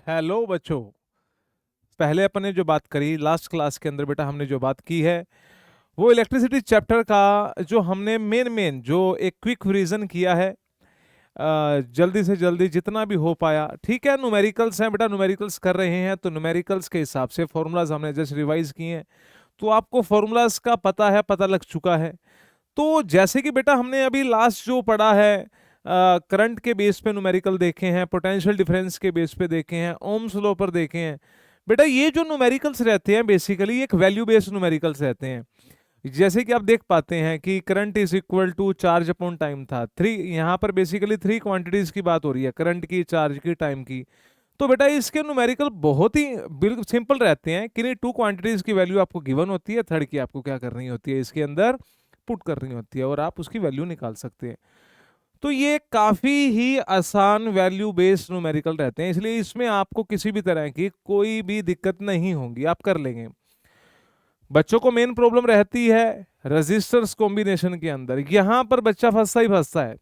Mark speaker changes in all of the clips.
Speaker 1: Hello बच्चों। पहले अपन ने जो बात करी लास्ट क्लास के अंदर बेटा, हमने जो बात की है वो इलेक्ट्रिसिटी चैप्टर का जो हमने मेन जो एक क्विक रिवीजन किया है। जल्दी से जल्दी जितना भी हो पाया, ठीक है। न्यूमेरिकल्स हैं बेटा, न्यूमेरिकल्स कर रहे हैं तो न्यूमेरिकल्स के हिसाब से फॉर्मूलाज हमने जस्ट रिवाइज किए हैं, तो आपको फॉर्मूलाज का पता है, पता लग चुका है। तो जैसे कि बेटा हमने अभी लास्ट जो पढ़ा है, करंट के बेस पे न्यूमेरिकल देखे हैं, पोटेंशियल डिफरेंस के बेस पे देखे हैं, ओम्स लॉ पर देखे हैं। बेटा ये जो न्यूमेरिकल्स रहते हैं बेसिकली एक वैल्यू बेस्ड न्यूमेरिकल्स रहते हैं। जैसे कि आप देख पाते हैं कि current is equal to charge upon time था, थ्री, यहाँ पर बेसिकली थ्री क्वांटिटीज की बात हो रही है, करंट की, चार्ज की, टाइम की। तो बेटा इसके न्यूमेरिकल बहुत ही बिल्कुल सिंपल रहते हैं कि नहीं, टू क्वांटिटीज की वैल्यू आपको गिवन होती है, थर्ड की आपको क्या करनी होती है, इसके अंदर पुट करनी होती है और आप उसकी वैल्यू निकाल सकते हैं। तो ये काफी ही आसान वैल्यू बेस्ड न्यूमेरिकल रहते हैं, इसलिए इसमें आपको किसी भी तरह की कोई भी दिक्कत नहीं होगी, आप कर लेंगे। बच्चों को मेन प्रॉब्लम रहती है रजिस्टर्स कॉम्बिनेशन के अंदर, यहां पर बच्चा फंसता ही फंसता है।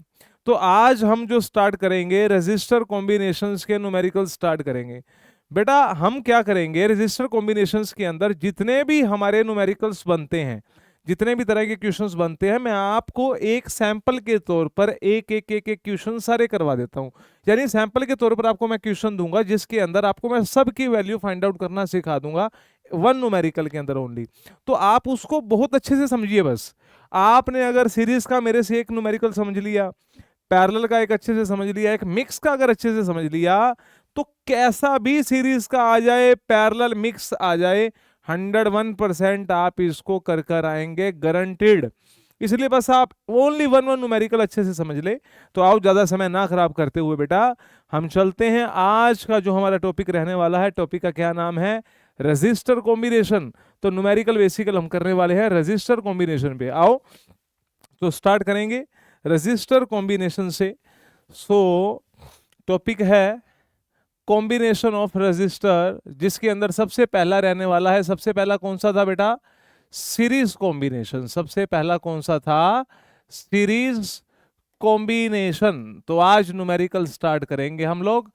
Speaker 1: तो आज हम जो स्टार्ट करेंगे रजिस्टर कॉम्बिनेशंस के न्यूमेरिकल स्टार्ट करेंगे। बेटा हम क्या करेंगे, रजिस्टर कॉम्बिनेशंस के अंदर जितने भी हमारे न्यूमेरिकल्स बनते हैं, जितने भी तरह के क्वेश्चंस बनते हैं, मैं आपको एक सैंपल के तौर पर एक एक एक एक क्वेश्चन सारे करवा देता हूं। यानी सैंपल के तौर पर आपको मैं क्वेश्चन दूंगा जिसके अंदर आपको मैं सबकी वैल्यू फाइंड आउट करना सिखा दूंगा, वन न्यूमेरिकल के अंदर ओनली। तो आप उसको बहुत अच्छे से समझिए। बस आपने अगर सीरीज का मेरे से एक न्यूमेरिकल समझ लिया, पैरेलल का एक अच्छे से समझ लिया, एक मिक्स का अगर अच्छे से समझ लिया, तो कैसा भी सीरीज का आ जाए, पैरेलल मिक्स आ जाए, 101% आप इसको कर कर आएंगे, गारंटीड। इसलिए बस आप ओनली वन वन न्यूमेरिकल अच्छे से समझ ले। तो आओ ज्यादा समय ना खराब करते हुए बेटा हम चलते हैं। आज का जो हमारा टॉपिक रहने वाला है, टॉपिक का क्या नाम है, रजिस्टर कॉम्बिनेशन। तो न्यूमेरिकल बेसिकल हम करने वाले हैं रजिस्टर कॉम्बिनेशन पे। आओ तो स्टार्ट करेंगे रजिस्टर कॉम्बिनेशन से। सो टॉपिक है कॉम्बिनेशन ऑफ रजिस्टर, जिसके अंदर सबसे पहला रहने वाला है, सबसे पहला कौन सा था बेटा, सीरीज कॉम्बिनेशन। सबसे पहला कौन सा था, सीरीज कॉम्बिनेशन। तो आज न्यूमेरिकल स्टार्ट करेंगे हम लोग,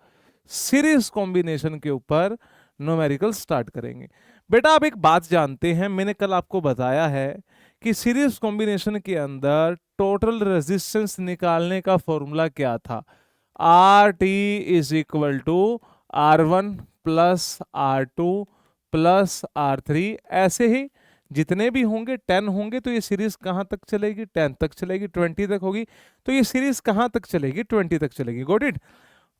Speaker 1: सीरीज कॉम्बिनेशन के ऊपर न्यूमेरिकल स्टार्ट करेंगे। बेटा आप एक बात जानते हैं, मैंने कल आपको बताया है कि सीरीज कॉम्बिनेशन के अंदर टोटल रेजिस्टेंस निकालने का फॉर्मूला क्या था, R T is equal to R one plus R two plus R three. ऐसे ही जितने भी होंगे 10 होंगे तो ये सीरीज कहां तक चलेगी, 10 तक चलेगी, 20 तक होगी तो ये सीरीज कहां तक चलेगी, 20 तक चलेगी। Got it.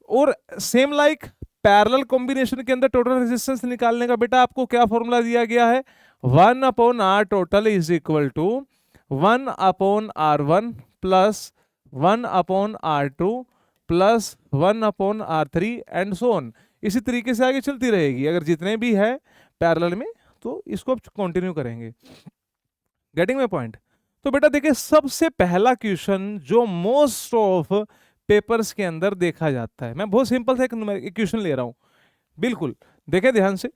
Speaker 1: और सेम लाइक पैरेलल कॉम्बिनेशन के अंदर टोटल रेजिस्टेंस निकालने का बेटा आपको क्या फॉर्मूला दिया गया है, 1 upon R total is equal to 1 upon R one plus 1 upon R two plus 1 upon R three and so on. इसी तरीके से आगे चलती रहेगी, अगर जितने भी है पैरेलल में तो इसको आप कंटिन्यू करेंगे। Getting my point. तो बेटा देखिए सबसे पहला क्वेश्चन जो मोस्ट ऑफ पेपर्स के अंदर देखा जाता है, मैं बहुत सिंपल सा एक क्वेश्चन ले रहा हूं, बिल्कुल देखें ध्यान से।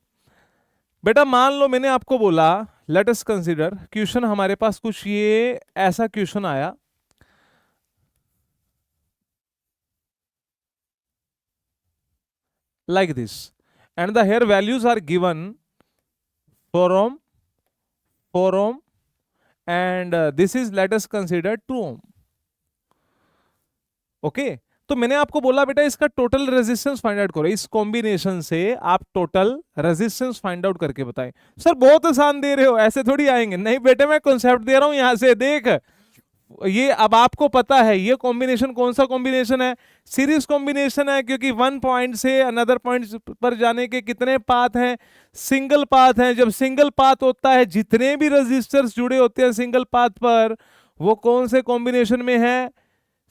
Speaker 1: बेटा मान लो मैंने आपको बोला लेट अस कंसीडर, क्वेश्चन हमारे पास कुछ ये ऐसा क्वेश्चन आया, like this, and the here values are given for ohm and this is let us consider 2 ohm. Okay तो मैंने आपको बोला बेटा इसका टोटल रेजिस्टेंस फाइंड आउट करो, इस कॉम्बिनेशन से आप टोटल रेजिस्टेंस फाइंड आउट करके बताएं। सर बहुत आसान दे रहे हो, ऐसे थोड़ी आएंगे, नहीं बेटे मैं कॉन्सेप्ट दे रहा हूं, यहां से देख ये अब आपको पता है ये कॉम्बिनेशन कौन सा कॉम्बिनेशन है, सीरीज कॉम्बिनेशन है, क्योंकि वन पॉइंट से अनदर पॉइंट पर जाने के कितने पाथ हैं, सिंगल पाथ हैं। जब सिंगल पाथ होता है जितने भी रजिस्टर्स जुड़े होते हैं सिंगल पाथ पर, वो कौन से कॉम्बिनेशन में है,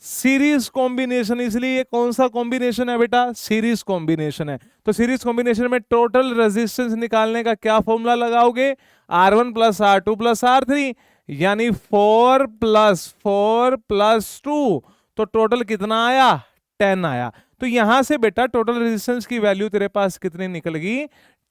Speaker 1: सीरीज कॉम्बिनेशन। इसलिए ये कौन सा कॉम्बिनेशन है बेटा, सीरीज कॉम्बिनेशन है। तो सीरीज कॉम्बिनेशन में टोटल रेजिस्टेंस निकालने का क्या फॉर्मूला लगाओगे, R1 plus R2 plus R3, यानी 4 प्लस 2, तो टोटल कितना आया, 10 आया। तो यहां से बेटा टोटल रेजिस्टेंस की वैल्यू तेरे पास कितनी निकल गई,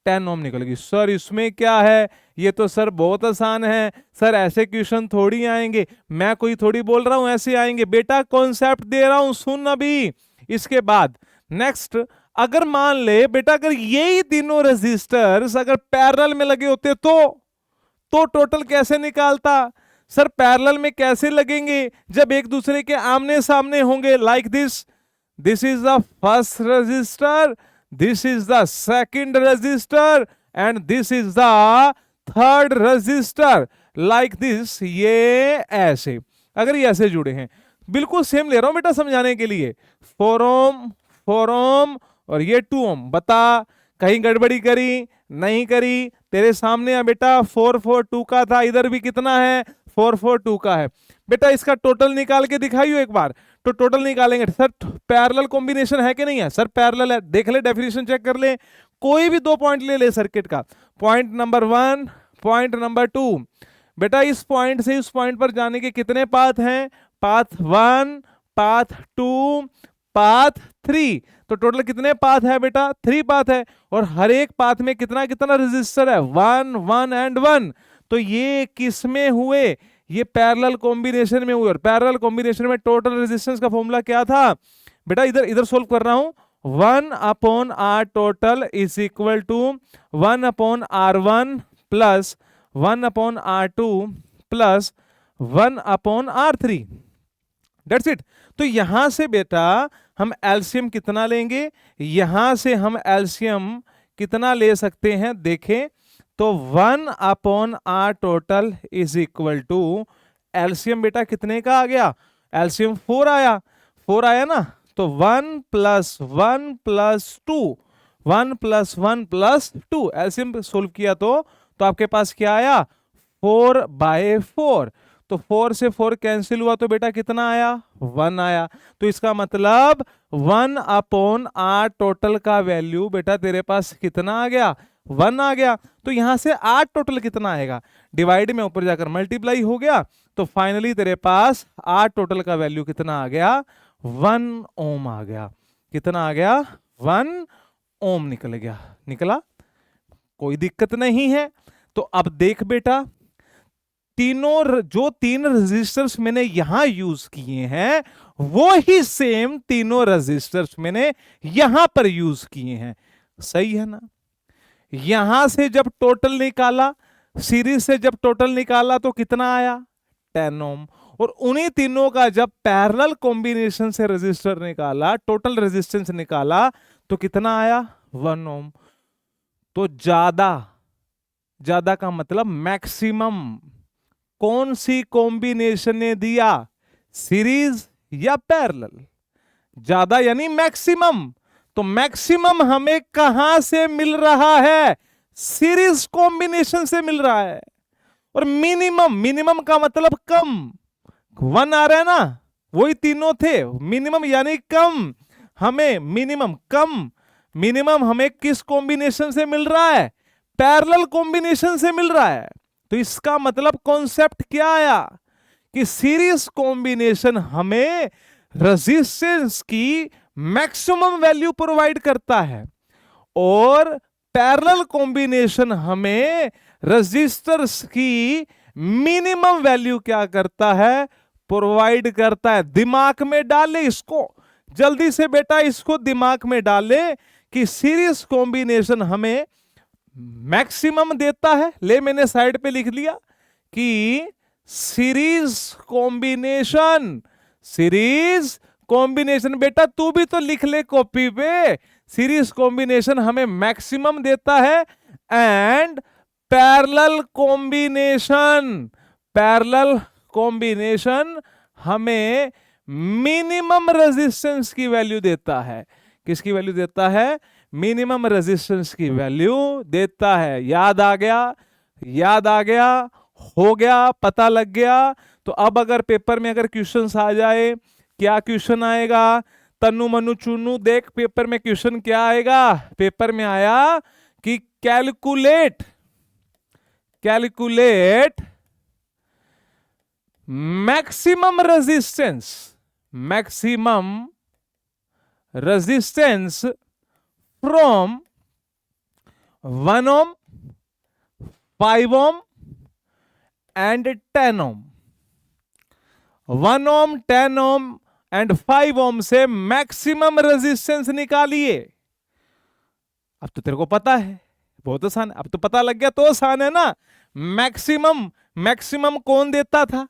Speaker 1: 10 ओम निकल गई। सर इसमें क्या है, ये तो सर बहुत आसान है, सर ऐसे क्वेश्चन थोड़ी आएंगे, मैं कोई थोड़ी बोल रहा हूं ऐसे आएंगे। बेटा कॉन्सेप्ट दे रहा हूं, सुन अभी। इसके बाद नेक्स्ट अगर मान ले बेटा अगर यही तीनों रेजिस्टर्स अगर पैरेलल में लगे होते तो टोटल कैसे निकालता? सर पैरेलल में कैसे लगेंगे? जब एक दूसरे के आमने सामने होंगे, like this is the first resistor, this is the second resistor and this is the third resistor, like this. ये ऐसे, अगर ये ऐसे जुड़े हैं, बिल्कुल सेम ले रहा हूं बेटा समझाने के लिए, 4 ओम 4 ओम और ये 2 ओम। बता कहीं गड़बड़ी करी? नहीं करी। तेरे सामने है बेटा 442 का था, इधर भी कितना है? 442 का है। बेटा इसका टोटल निकाल के दिखाइयो एक बार। तो टोटल निकालेंगे। सर पैरेलल कॉम्बिनेशन है कि नहीं है? सर पैरेलल है। देख ले, डेफिनेशन चेक कर ले, कोई भी 2 पॉइंट ले ले सर्किट का, पॉइंट नंबर 1, पॉइंट नंबर 2। बेटा इस पॉइंट से इस पॉइंट पर जाने के कितने पाथ हैं? Path 1, path 2, path 3। तो टोटल कितने पाथ है बेटा? 3 पाथ है। और हर एक पाथ में कितना कितना रेजिस्टर है? 1, 1 एंड 1। तो ये किस में हुए? ये पैरेलल कॉम्बिनेशन में हुए। और पैरेलल कॉम्बिनेशन में टोटल रेजिस्टेंस का फॉर्मूला क्या था बेटा? इधर इधर सोल्व कर रहा हूं। 1/R total is equal to 1/R1 plus 1/R2 plus 1/R3। That's it. तो यहां से बेटा हम एलसीएम कितना लेंगे? यहां से हम एलसीएम कितना ले सकते हैं देखें तो 1/R total is equal to, LCM बेटा कितने का आ गया? एलसीएम 4 आया, 4 आया ना। तो 1 + 1 + 2, 1 + 1 + 2, एलसीएम सोल्व किया तो आपके पास क्या आया? 4/4। तो 4 से 4 कैंसिल हुआ तो बेटा कितना आया? 1 आया। तो इसका मतलब 1/R टोटल का वैल्यू बेटा तेरे पास कितना आ गया? 1 आ गया। तो यहां से R टोटल कितना आएगा? डिवाइड में ऊपर जाकर मल्टीप्लाई हो गया। तो फाइनली तेरे पास R टोटल का वैल्यू कितना आ गया? 1 ओम आ गया। कितना आ गया? 1 ओम निकल गया। निकला, कोई दिक्कत नहीं है। तो अब देख बेटा, तीनों जो 3 रेजिस्टर्स मैंने यहां यूज किए हैं वो ही सेम तीनों रेजिस्टर्स मैंने यहां पर यूज किए हैं। सही है ना? यहां से जब टोटल निकाला, सीरीज से जब टोटल निकाला तो कितना आया? 10 ओम। और उन्हीं तीनों का जब पैरेलल कॉम्बिनेशन से रेजिस्टर निकाला, टोटल रेजिस्टेंस निकाला तो कितना आया? 1 ओम। तो ज्यादा का मतलब मैक्सिमम कौन सी कॉम्बिनेशन ने दिया? सीरीज या पैरेलल? ज्यादा यानी मैक्सिमम। तो मैक्सिमम हमें कहां से मिल रहा है? सीरीज कॉम्बिनेशन से मिल रहा है। और मिनिमम का मतलब कम, 1 आ रहा है ना, वही तीनों थे। मिनिमम यानी कम, हमें मिनिमम हमें किस कॉम्बिनेशन से मिल रहा है? पैरेलल कॉम्बिनेशन से मिल रहा है। तो इसका मतलब कॉन्सेप्ट क्या आया कि सीरीज कॉम्बिनेशन हमें रेजिस्टेंस की मैक्सिमम वैल्यू प्रोवाइड करता है और पैरेलल कॉम्बिनेशन हमें रेजिस्टर्स की मिनिमम वैल्यू क्या करता है? प्रोवाइड करता है। दिमाग में डाले इसको, जल्दी से बेटा इसको दिमाग में डाले कि सीरीज कॉम्बिनेशन हमें मैक्सिमम देता है। ले मैंने साइड पे लिख लिया कि सीरीज कॉम्बिनेशन बेटा तू भी तो लिख ले कॉपी पे। सीरीज कॉम्बिनेशन हमें मैक्सिमम देता है एंड पैरेलल कॉम्बिनेशन हमें मिनिमम रेजिस्टेंस की वैल्यू देता है। किसकी वैल्यू देता है? मिनिमम रेजिस्टेंस की वैल्यू देता है। याद आ गया, हो गया, पता लग गया। तो अब अगर पेपर में अगर क्वेश्चंस आ जाए, क्या क्वेश्चन आएगा? तन्नू मन्नू चुन्नू, देख पेपर में क्वेश्चन क्या आएगा? पेपर में आया कि calculate maximum resistance from 1 ohm, 5 ohm and 10 ohm। 1 ohm, 10 ohm and 5 ohm से मैक्सिमम रेजिस्टेंस निकालिए। अब तो तेरे को पता है, बहुत आसान है, अब तो पता लग गया तो आसान है ना। मैक्सिमम, मैक्सिमम कौन देता था?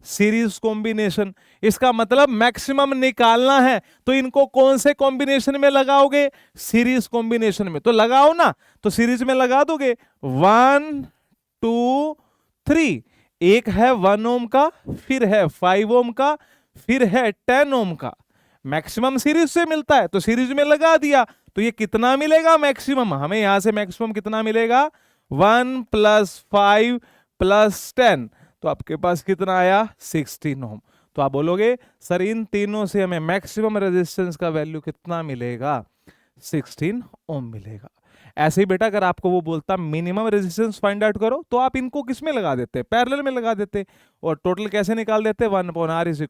Speaker 1: Series combination. इसका मतलब मैक्सिमम निकालना है तो इनको कौन से कॉम्बिनेशन में लगाओगे? सीरीज कॉम्बिनेशन में। तो लगाओ ना, तो सीरीज में लगा दोगे 1 2 3। एक है 1 ओम का, फिर है 5 ओम का, फिर है 10 ओम का। मैक्सिमम सीरीज से मिलता है तो सीरीज में लगा दिया। तो ये कितना मिलेगा मैक्सिमम? हमें यहां से मैक्सिमम कितना मिलेगा? 1 + 5 + 10। तो आपके पास कितना आया? 16 ओम। तो आप बोलोगे सर इन तीनों से हमें मैक्सिमम रेजिस्टेंस का वैल्यू कितना मिलेगा? 16 ओम मिलेगा। ऐसे ही बेटा अगर आपको वो बोलता मिनिमम रेजिस्टेंस फाइंड आउट करो, तो आप इनको किस में लगा देते? पैरेलल में लगा देते। और टोटल कैसे निकाल देते? 1/r =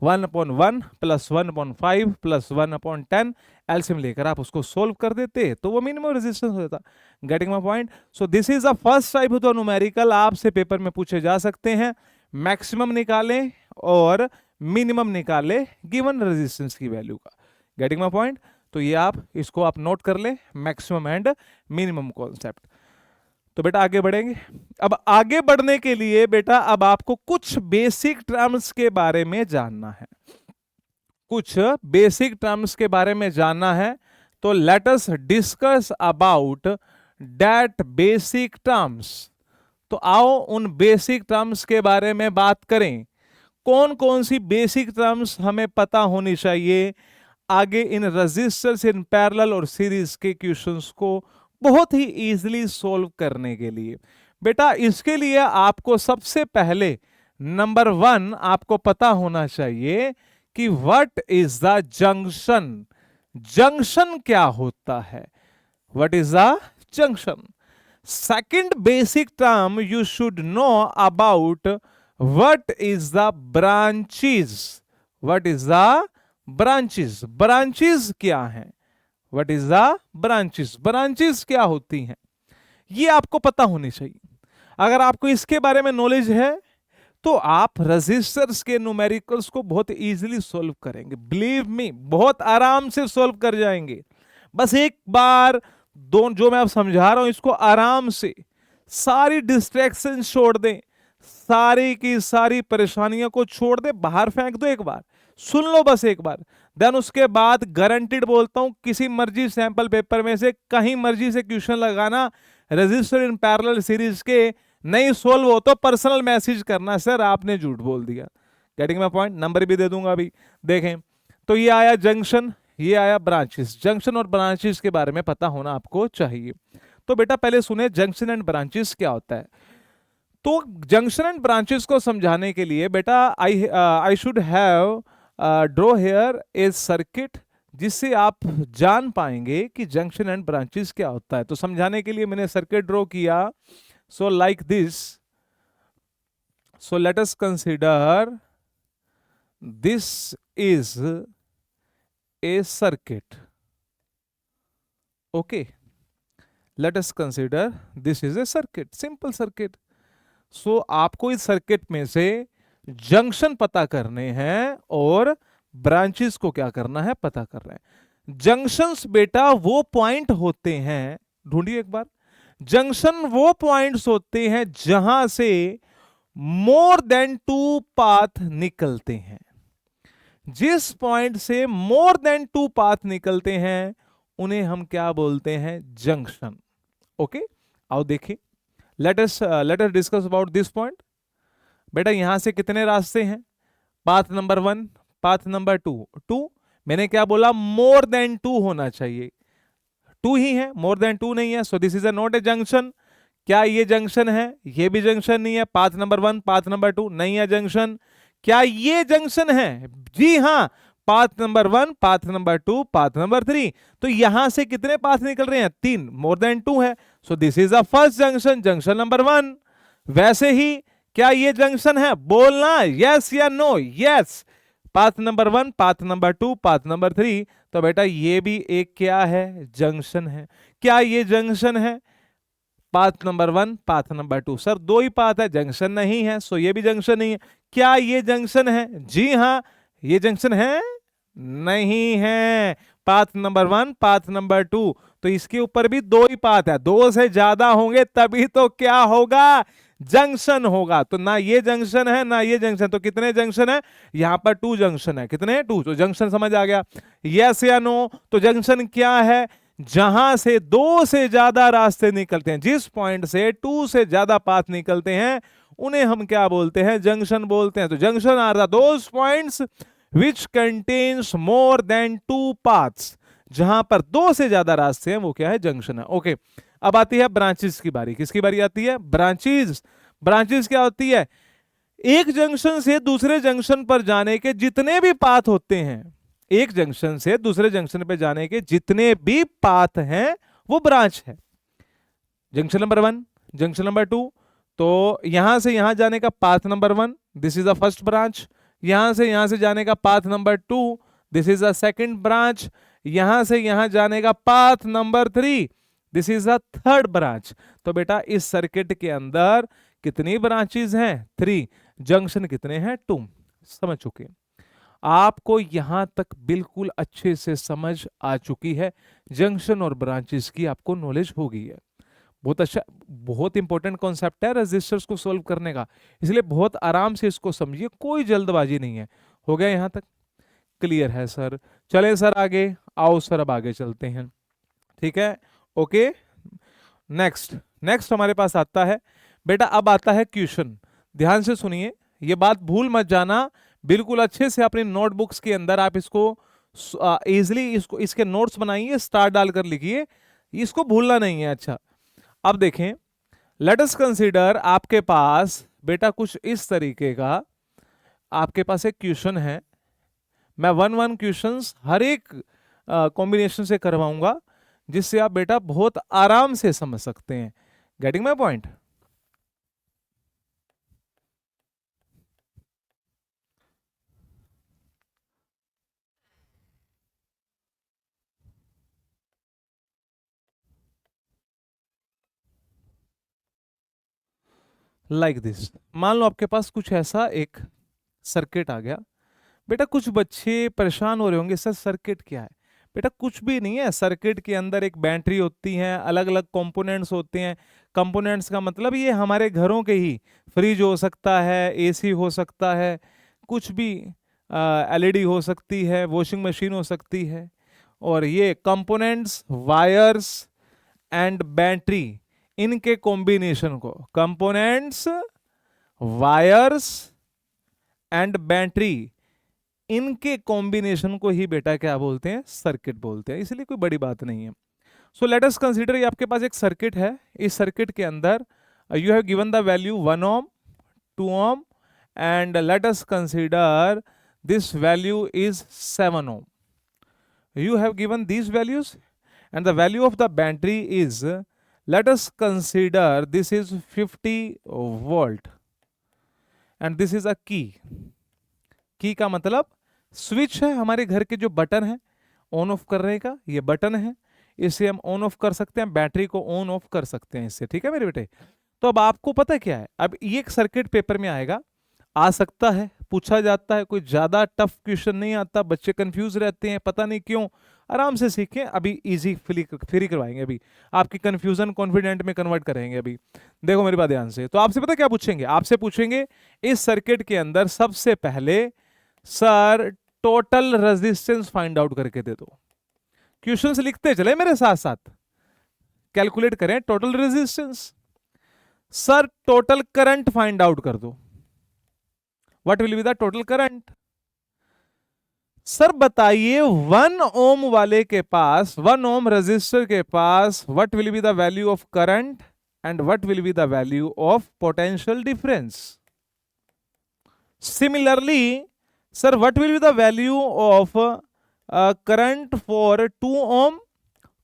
Speaker 1: 1/1 + 1/5 + 1/10। एलसीएम लेकर आप उसको सोल्व कर देते तो वो मिनिमम रेजिस्टेंस हो जाता। Getting my point? So this is the first type of the numerical, आपसे पेपर में पूछे जा सकते हैं। मैक्सिमम निकालें और मिनिमम निकाले गिवन रेजिस्टेंस की वैल्यू का। Getting my point? तो ये आप इसको आप नोट कर ले, मैक्सिमम एंड मिनिमम कॉन्सेप्ट। तो बेटा आगे बढ़ेंगे। अब आगे बढ़ने के लिए बेटा अब आपको कुछ बेसिक टर्म्स के बारे में जानना है, कुछ बेसिक टर्म्स के बारे में जानना है। तो let us discuss about that basic terms. तो आओ उन बेसिक टर्म्स के बारे में बात करें। कौन कौन सी बेसिक टर्म्स हमें पता होनी चाहिए आगे इन रजिस्टर्स इन पैरेलल और सीरीज के क्वेश्चंस को बहुत ही इजीली सॉल्व करने के लिए। बेटा इसके लिए आपको सबसे पहले नंबर 1 आपको पता होना चाहिए कि what is the junction. Junction क्या होता है? What is the junction? Second basic term you should know about what is the branches. What is the branches? Branches क्या है? What is the branches? Branches क्या होती हैं ये आपको पता होनी चाहिए। अगर आपको इसके बारे में नॉलेज है तो आप रजिस्टर्स के न्यूमेरिकल्स को बहुत इजीली सॉल्व करेंगे। बिलीव मी, बहुत आराम से सॉल्व कर जाएंगे। बस एक बार दो जो मैं अब समझा रहा हूं इसको आराम से, सारी डिस्ट्रैक्शन छोड़ दें, सारी की सारी परेशानियों को छोड़ दे, बाहर फेंक दो, एक बार सुन लो बस एक बार। देन उसके बाद गारंटीड बोलता हूं किसी मर्जी सैंपल पेपर में से कहीं मर्जी से क्वेश्चन लगाना रजिस्टर इन पैरेलल सीरीज के, नहीं सोल्व हो तो पर्सनल मैसेज करना सर आपने झूठ बोल दिया। Getting my point? नंबर भी दे दूंगा अभी। देखें तो ये आया जंक्शन, ये आया ब्रांचेस। जंक्शन और ब्रांचेस के बारे में पता होना आपको चाहिए। तो बेटा पहले सुने जंक्शन एंड ब्रांचेस क्या होता है। तो जंक्शन एंड ब्रांचेस को समझाने के लिए बेटा I should have draw here A circuit, जिससे आप जान पाएंगे कि जंक्शन एंड ब्रांचेस क्या होता है। तो समझाने के लिए मैंने सर्किट ड्रॉ किया। So like this. So let us consider this is a circuit. Okay, let us consider this is a circuit, simple circuit. So आपको इस सर्किट में से जंक्शन पता करने हैं और ब्रांचेस को क्या करना है? पता कर रहे हैं। जंक्शंस बेटा वो पॉइंट होते हैं, ढूंढिए एक बार। जंक्शन वो पॉइंट्स होते हैं जहां से मोर देन 2 पाथ निकलते हैं। जिस पॉइंट से मोर देन 2 पाथ निकलते हैं उन्हें हम क्या बोलते हैं? जंक्शन। ओके, आओ देखिए। Let us discuss about this point. बेटा यहां से कितने रास्ते हैं? Path number 1, path number 2। मैंने क्या बोला? मोर देन 2 होना चाहिए। 2 ही है, मोर देन 2 नहीं है। सो this is not a junction. क्या ये जंक्शन है? ये भी जंक्शन नहीं है। पाथ नंबर 1, पाथ नंबर 2 नहीं है जंक्शन। क्या ये जंक्शन है? जी हां, path number 1, path number 2, path number 3। तो यहां से कितने पाथ निकल रहे हैं? 3, मोर देन 2 है। सो this is the first junction, junction number 1। वैसे ही क्या ये जंक्शन है? बोलना यस या no. Yes, path number 1, path number 2, path number 3। तो बेटा ये भी एक क्या है? जंक्शन है। क्या ये जंक्शन है? Path number 1, path number 2। Sir 2 ही पाथ है, जंक्शन नहीं है। सो ये भी जंक्शन नहीं है। क्या ये जंक्शन है? जी हां, ये जंक्शन है? नहीं है। Path number 1, path number 2। तो तो इसके ऊपर भी दो ही पाथ है, दो से ज्यादा होंगे तभी तो क्या होगा, जंक्शन होगा। तो ना ये जंक्शन है ना ये जंक्शन, तो कितने जंक्शन है, यहां पर 2 जंक्शन है, कितने 2, तो जंक्शन समझ आ गया, यस या नो। तो जंक्शन क्या है, जहां से 2 से ज्यादा रास्ते निकलते हैं, जिस पॉइंट से 2 से ज्यादा पाथ निकलते हैं उन्हें हम क्या बोलते हैं, जंक्शन बोलते हैं। तो junction are the those points which contains more than 2 paths, जहां पर 2 से ज्यादा रास्ते हैं वो क्या है, जंक्शन है। ओके, अब आती है ब्रांचेस की बारी। किसकी बारी आती है, ब्रांचेस। ब्रांचेस क्या होती है, एक जंक्शन से दूसरे जंक्शन पर जाने के जितने भी पाथ होते हैं, एक जंक्शन से दूसरे जंक्शन पर जाने के जितने भी पाथ हैं वो ब्रांच है। जंक्शन नंबर 1, जंक्शन नंबर 2, तो यहां से यहां जाने का path number 1, this is the first branch. यहां से जाने का path number 2, this is the second branch. यहां से यहां जाने का path number 3, this is the third branch. तो बेटा इस सर्किट के अंदर कितनी ब्रांचेस हैं, 3। जंक्शन कितने हैं, 2। समझ चुके, आपको यहां तक बिल्कुल अच्छे से समझ आ चुकी है, जंक्शन और ब्रांचेस की आपको नॉलेज हो गई है। बहुत अच्छा, बहुत इंपॉर्टेंट कॉन्सेप्ट है रेजिस्टर्स को सॉल्व करने का, इसलिए बहुत आराम से इसको समझिए, कोई जल्दबाजी नहीं है। हो गया यहां तक, क्लियर है सर। चले सर आगे, आओ सर अब आगे चलते हैं, ठीक है। ओके, नेक्स्ट नेक्स्ट हमारे पास आता है बेटा, अब आता है क्वेश्चन। ध्यान से सुनिए, ये बात भूल मत जाना, बिल्कुल अच्छे से अपनी नोटबुक्स के अंदर आप इसको इजिली इसको इसके नोट्स बनाइए, स्टार डालकर लिखिए, इसको भूलना नहीं है। अच्छा, अब देखें, लेट अस कंसीडर, आपके पास बेटा कुछ इस तरीके का आपके पास एक क्वेश्चन है। मैं 1 क्वेश्चंस हर एक कॉम्बिनेशन से करवाऊंगा, जिससे आप बेटा बहुत आराम से समझ सकते हैं। Getting my point? Like this, मान लो आपके पास कुछ ऐसा एक सर्किट आ गया। बेटा कुछ बच्चे परेशान हो रहे होंगे, सर सर्किट क्या है? बेटा कुछ भी नहीं है, सर्किट के अंदर एक बैटरी होती है, अलग अलग कंपोनेंट्स होते हैं। कंपोनेंट्स का मतलब ये हमारे घरों के ही, फ्रिज हो सकता है, एसी हो सकता है, कुछ भी, एलईडी हो सकती है, वॉशिंग मशीन हो सकती है। और ये कंपोनेंट्स, वायर्स एंड बैटरी, इनके कॉम्बिनेशन को, कंपोनेंट्स, वायर्स एंड बैटरी, इनके कॉम्बिनेशन को ही बेटा क्या बोलते हैं, सर्किट बोलते हैं। इसलिए कोई बड़ी बात नहीं है। सो लेट अस कंसीडर, ये आपके पास एक सर्किट है। इस सर्किट के अंदर you have given the value 1 ohm, 2 ohm, and let us consider this value is 7 ohm. You have given these values, and the value of the battery is, let us consider this is 50 volt, and this is a key. की का मतलब switch है, हमारे घर के जो button है on off करने का, ये बटन है, इससे हम ऑन ऑफ कर सकते हैं, बैटरी को ऑन ऑफ कर सकते हैं इससे, ठीक है मेरे बेटे। तो अब आपको पता क्या है, अब ये एक सर्किट पेपर में आएगा, आ सकता है, पूछा जाता है, कोई ज्यादा टफ क्वेश्चन नहीं आता, बच्चे कंफ्यूज रहते हैं, पता नहीं क्यों। आराम से सीखें, अभी इजी फ्री करवाएंगे, अभी आपकी कंफ्यूजन कॉन्फिडेंट में कन्वर्ट करेंगे। अभी देखो मेरी बात ध्यान से, तो आपसे पता क्या पूछेंगे, आपसे पूछेंगे इस सर्किट के अंदर सबसे पहले sir total resistance find out करके दे दो। क्वेश्चंस लिखते चले मेरे साथ साथ, कैलकुलेट करें total resistance. Sir total current find out कर दो, what will be the total current. Sir बताइए 1 ओम वाले के पास, 1 ओम रेजिस्टर के पास, what will be the value of current and what will be the value of potential difference. Similarly sir what will be the value of current for 2 ohm,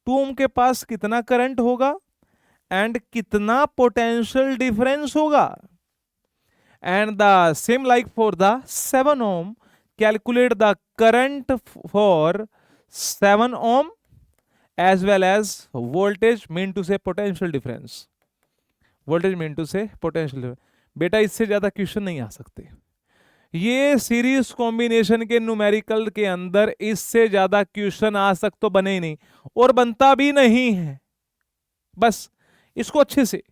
Speaker 1: 2 ohm के पास कितना current होगा and कितना potential difference होगा। And the same like for the 7 ohm, calculate the current for 7 ohm as well as voltage, mean to say potential difference, voltage mean to say potential difference। बेटा इससे ज्यादा question नहीं आ सकते, ये series combination के numerical के अंदर इससे ज्यादा क्वेश्चन आज तक तो बने ही नहीं और बनता भी नहीं है। बस इसको अच्छे से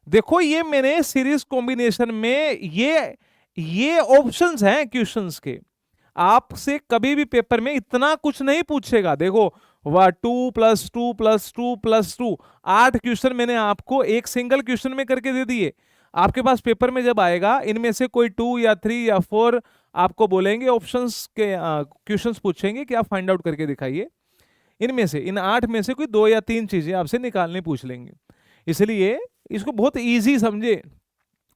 Speaker 1: देखो, ये मैंने सीरीज कॉम्बिनेशन में ये ऑप्शंस हैं क्वेश्चंस के। आपसे कभी भी पेपर में इतना कुछ नहीं पूछेगा। देखो 2+2+2+2 8 क्वेश्चन मैंने आपको एक सिंगल क्वेश्चन में करके दे दिए। आपके पास पेपर में जब आएगा इनमें से कोई 2 या 3 या 4 आपको बोलेंगे ऑप्शंस के क्वेश्चंस पूछेंगे कि आप फाइंड आउट करके दिखाइए। इनमें से इन 8 में से कोई 2 या 3 चीजें आपसे निकालने पूछ लेंगे। इसलिए इसको बहुत इजी समझे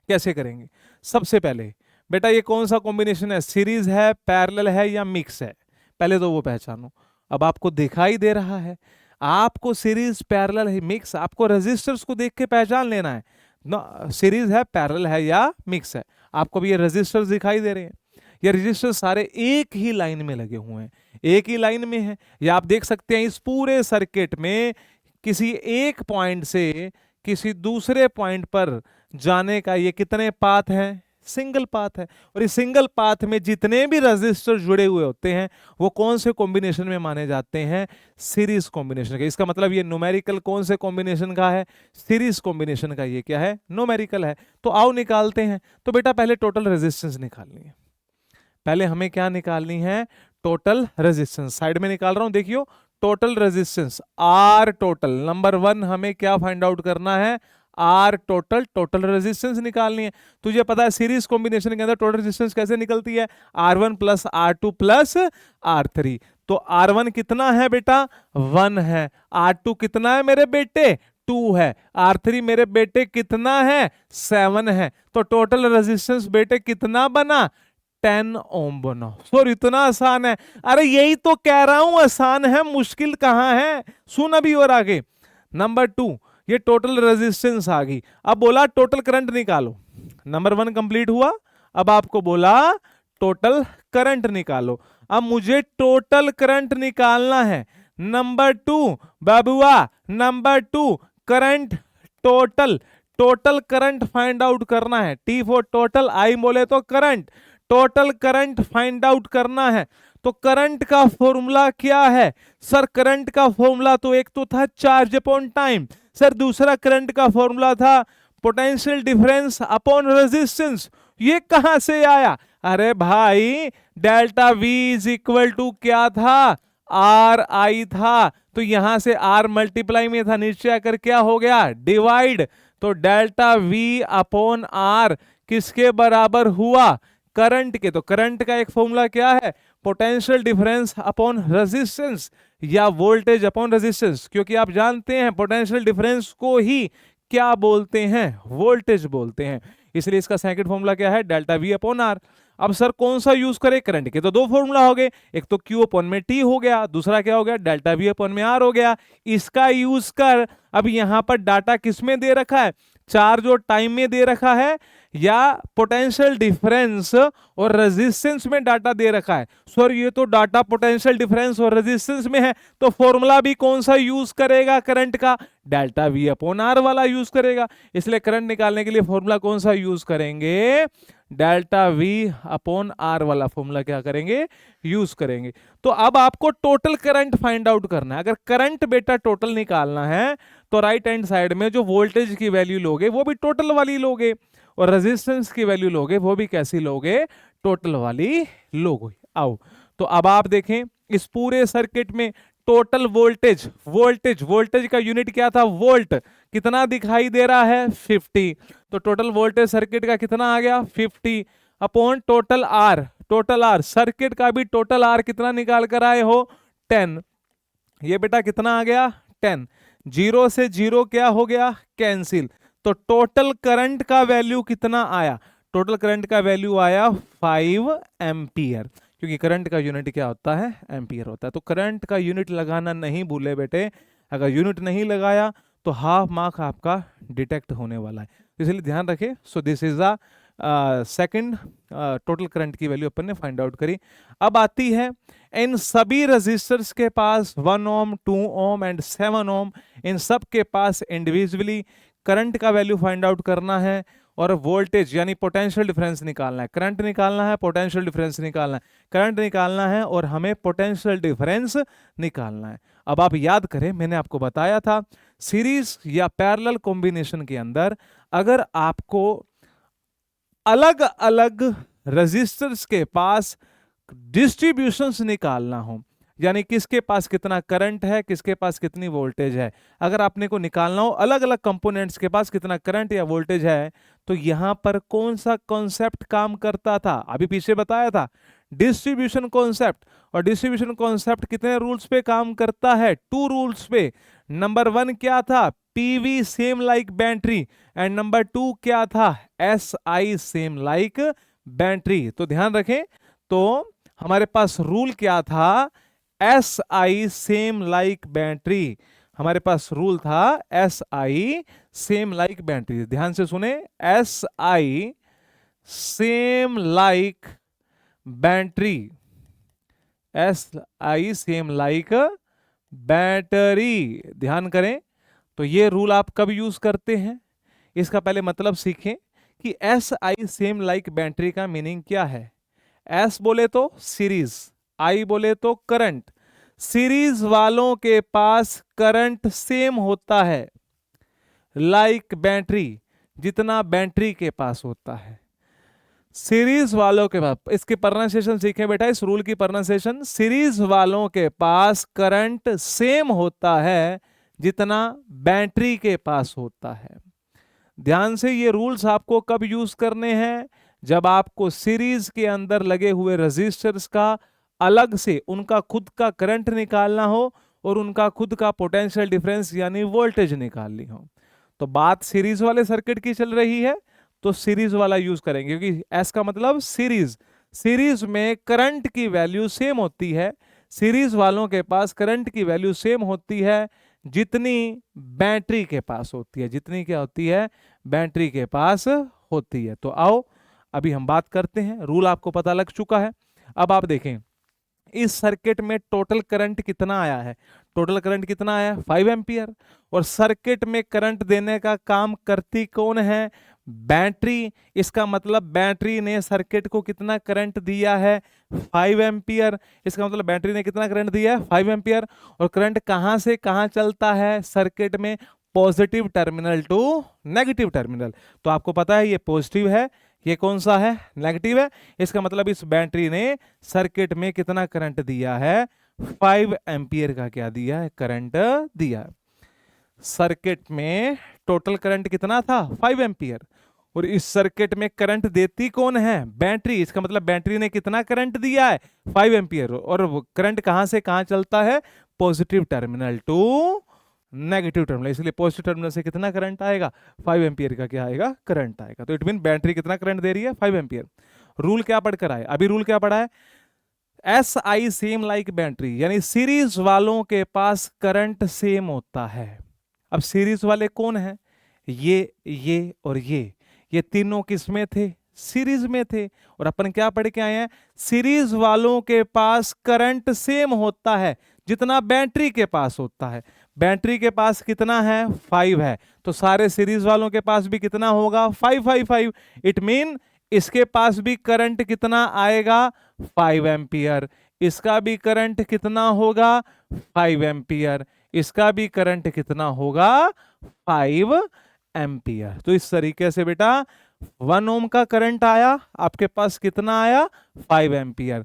Speaker 1: कैसे करेंगे। सबसे पहले बेटा ये कौन सा कॉम्बिनेशन है, सीरीज है, पैरेलल है या मिक्स है, पहले तो वो पहचानो। अब आपको दिखाई दे रहा है, आपको सीरीज पैरेलल है मिक्स, आपको रेजिस्टर्स को देख के पहचान लेना है ना सीरीज है पैरेलल है या मिक्स है। आपको भी ये रेजिस्टर्स दिखाई दे रहे हैं, ये रजिस्टर सारे एक ही लाइन में लगे हुए हैं, एक ही लाइन में है। या आप देख सकते हैं इस पूरे सर्किट में किसी एक पॉइंट से किसी दूसरे पॉइंट पर जाने का ये कितने पाथ हैं, सिंगल पाथ है। और इस सिंगल पाथ में जितने भी रजिस्टर जुड़े हुए होते हैं वो कौन से कॉम्बिनेशन में माने जाते हैं, सीरीज कॉम्बिनेशन के। इसका मतलब ये न्यूमेरिकल कौन से कॉम्बिनेशन का है, सीरीज कॉम्बिनेशन का। ये क्या है, न्यूमेरिकल है। तो आओ निकालते हैं। तो बेटा पहले टोटल रेजिस्टेंस निकालनी है। पहले हमें क्या निकालनी है, टोटल रेजिस्टेंस। साइड में निकाल रहा हूं, देखियो total resistance R total. Number 1 हमें क्या फाइंड आउट करना है, आर टोटल। टोटल रेजिस्टेंस निकालनी है। तुझे पता है सीरीज कॉम्बिनेशन के अंदर टोटल रेजिस्टेंस कैसे निकलती है, R1 plus R2 plus R3। तो R1 कितना है बेटा, 1 है। R2 कितना है मेरे बेटे, 2 है। R3 मेरे बेटे कितना है, 7 है। तो टोटल रेजिस्टेंस बेटे कितना बना, 10 ओम बना। सर इतना आसान है, अरे यही तो कह रहा हूं आसान है, मुश्किल कहां है। सुन अभी और आगे। नंबर 2 ये टोटल रेजिस्टेंस आ गई। अब बोला टोटल करंट निकालो। नंबर 1 कंप्लीट हुआ। अब आपको बोला टोटल करंट निकालो। अब मुझे टोटल करंट निकालना है। नंबर 2 बाबुआ, number 2 current total, total current find out करना है। T फॉर टोटल, I बोले तो current, total current find out करना है। तो करंट का फॉर्मूला क्या है सर, करंट का फॉर्मूला तो एक तो था चार्ज अपॉन टाइम सर, दूसरा करंट का फॉर्मूला था पोटेंशियल डिफरेंस अपॉन रेजिस्टेंस। ये कहां से आया, अरे भाई delta V is equal to क्या था, RI था। तो यहां से R मल्टीप्लाई में था, नीचे आकर क्या हो गया, डिवाइड। तो डेल्टा V अपॉन R किसके बराबर हुआ, करंट के। तो करंट का एक फॉर्मूला क्या है, पोटेंशियल डिफरेंस अपॉन रेजिस्टेंस या वोल्टेज अपॉन रेजिस्टेंस। क्योंकि आप जानते हैं पोटेंशियल डिफरेंस को ही क्या बोलते हैं, वोल्टेज बोलते हैं। इसलिए इसका सेकंड फॉर्मूला क्या है, डेल्टा V अपॉन R। अब सर कौन सा यूज करें, करंट के तो 2 फॉर्मूला हो गए, एक तो Q अपॉन में T हो गया, दूसरा क्या हो गया, डेल्टा V अपॉन में R हो गया। इसका यूज कर। अब यहां पर डाटा किसमें दे रखा है, चार्ज और टाइम में दे रखा है या पोटेंशियल डिफरेंस और रेजिस्टेंस में डाटा दे रखा है। सर ये तो डाटा पोटेंशियल डिफरेंस और रेजिस्टेंस में है, तो फॉर्मूला भी कौन सा यूज करेगा करंट का, डेल्टा V अपॉन R वाला यूज करेगा। इसलिए करंट निकालने के लिए फॉर्मूला कौन सा यूज करेंगे, डेल्टा V अपॉन R वाला फॉर्मूला क्या करेंगे, यूज करेंगे। तो अब आपको टोटल करंट फाइंड आउट करना है। अगर करंट बेटा टोटल निकालना है तो राइट हैंड साइड में जो वोल्टेज की वैल्यू लोगे वो भी टोटल वाली लोगे, और रेजिस्टेंस की वैल्यू लोगे वो भी कैसी लोगे, टोटल वाली लोगे। आओ तो अब आप देखें इस पूरे सर्किट में टोटल वोल्टेज, वोल्टेज का यूनिट क्या था, वोल्ट। कितना दिखाई दे रहा है, 50। तो टोटल वोल्टेज सर्किट का कितना आ गया, 50 upon total R. Total R circuit का भी टोटल आर कितना निकाल कर आए हो, 10। ये बेटा कितना आ गया, 10। 0 से 0 क्या हो गया, कैंसिल। तो टोटल करंट का वैल्यू कितना आया, टोटल करंट का वैल्यू आया 5 एम्पियर, क्योंकि करंट का यूनिट क्या होता है, एम्पियर होता है। तो करंट का यूनिट लगाना नहीं भूले बेटे, अगर यूनिट नहीं लगाया तो हाफ मार्क आपका डिटेक्ट होने वाला है, इसलिए ध्यान रखें। सो this is a second total current की वैल्यू अपन ने फाइंड आउट करी। अब आती है इन सभी रजिस्टर्स के पास 1 ओम, 2 ओम एंड 7 ओम, इन सब के पास इंडिविजुअली करंट का वैल्यू फाइंड आउट करना है। और वोल्टेज यानी पोटेंशियल डिफरेंस निकालना है। करंट निकालना है, पोटेंशियल डिफरेंस निकालना है, करंट निकालना है और हमें पोटेंशियल डिफरेंस निकालना है। अब आप याद करें, मैंने आपको बताया था सीरीज या पैरेलल कॉम्बिनेशन के अंदर अगर आपको अलग अलग रेजिस्टर्स के पास डिस्ट्रीब्यूशंस निकालना हो, यानी किसके पास कितना करंट है, किसके पास कितनी वोल्टेज है, अगर आपने को निकालना हो अलग अलग कंपोनेंट्स के पास कितना करंट या वोल्टेज है, तो यहां पर कौन सा कॉन्सेप्ट काम करता था? अभी पीछे बताया था डिस्ट्रीब्यूशन कॉन्सेप्ट। और डिस्ट्रीब्यूशन कॉन्सेप्ट कितने रूल्स पे काम करता है? 2 रूल्स पे। नंबर 1 क्या था? PV same like battery, and number 2 क्या था? SI same like battery. तो ध्यान रखें, तो हमारे पास रूल क्या था? S I same like battery. हमारे पास रूल था S I same like battery. ध्यान से सुने, S I same like battery, S I same like battery. ध्यान करें, तो ये रूल आप कब यूज करते हैं, इसका पहले मतलब सीखें कि S I same like battery का मीनिंग क्या है। एस बोले तो सीरीज, आई बोले तो करंट। सीरीज वालों के पास करंट सेम होता है लाइक बैटरी, जितना बैटरी के पास होता है। सीरीज वालों के पास, इसकी प्रोनाउंसिएशन सीखें बेटा, इस रूल की प्रोनाउंसिएशन। सीरीज वालों के पास करंट सेम होता है जितना बैटरी के पास होता है। ध्यान से, ये रूल्स आपको कब यूज करने हैं? जब आपको सीरीज के अंदर लगे हुए रेजिस्टर्स का अलग से उनका खुद का करंट निकालना हो और उनका खुद का पोटेंशियल डिफरेंस यानी वोल्टेज निकालनी हो। तो बात सीरीज वाले सर्किट की चल रही है, तो सीरीज वाला यूज करेंगे, क्योंकि एस का मतलब सीरीज। सीरीज में करंट की वैल्यू सेम होती है, सीरीज वालों के पास करंट की वैल्यू सेम होती है जितनी बैटरी के पास होती है। जितनी क्या होती है? बैटरी के पास होती है। तो आओ अभी हम बात करते हैं, रूल आपको पता लग चुका है। अब आप देखें, इस सर्किट में टोटल करंट कितना आया है? टोटल करंट कितना आया? 5 एम्पियर। और सर्किट में करंट देने का काम करती कौन है? बैटरी। इसका मतलब बैटरी ने सर्किट को कितना करंट दिया है? 5 एम्पियर। इसका मतलब बैटरी ने कितना करंट दिया है? 5 एम्पियर। और करंट कहां से कहां चलता है सर्किट में? Positive terminal to negative terminal. तो आपको पता है ये पॉजिटिव है, ये कौन सा है? नेगेटिव है। इसका मतलब इस बैटरी ने सर्किट में कितना करंट दिया है? 5 एम्पियर का क्या दिया है? करंट दिया है। सर्किट में टोटल करंट कितना था? 5 एम्पियर। और इस सर्किट में करंट देती कौन है? बैटरी। इसका मतलब बैटरी ने कितना करंट दिया है? 5 एम्पियर। और करंट कहां से कहां चलता है? Positive terminal to negative terminal. इसलिए पॉजिटिव टर्मिनल से कितना करंट आएगा? 5 एम्पियर का क्या आएगा? करंट आएगा। तो इट मीन बैटरी कितना करंट दे रही है? 5 एम्पियर। रूल क्या पढ़कर आए? अभी रूल क्या पढ़ा है? S I same like battery, यानी सीरीज वालों के पास करंट सेम होता है। अब सीरीज वाले कौन है? ये और ये तीनों किसमें थे? सीरीज में थे। और अपन क्या पढ़ के आए हैं? सीरीज वालों के पास करंट सेम होता है जितना बैटरी के पास होता है। बैटरी के पास कितना है? 5 है। तो सारे सीरीज वालों के पास भी कितना होगा? 5 5 5। इट मीन इसके पास भी करंट कितना आएगा? 5 एम्पियर। इसका भी करंट कितना होगा? 5 एम्पियर। इसका भी करंट कितना होगा? 5 एम्पियर। तो इस तरीके से बेटा 1 ओम का करंट आया, आपके पास कितना आया? 5 एम्पियर।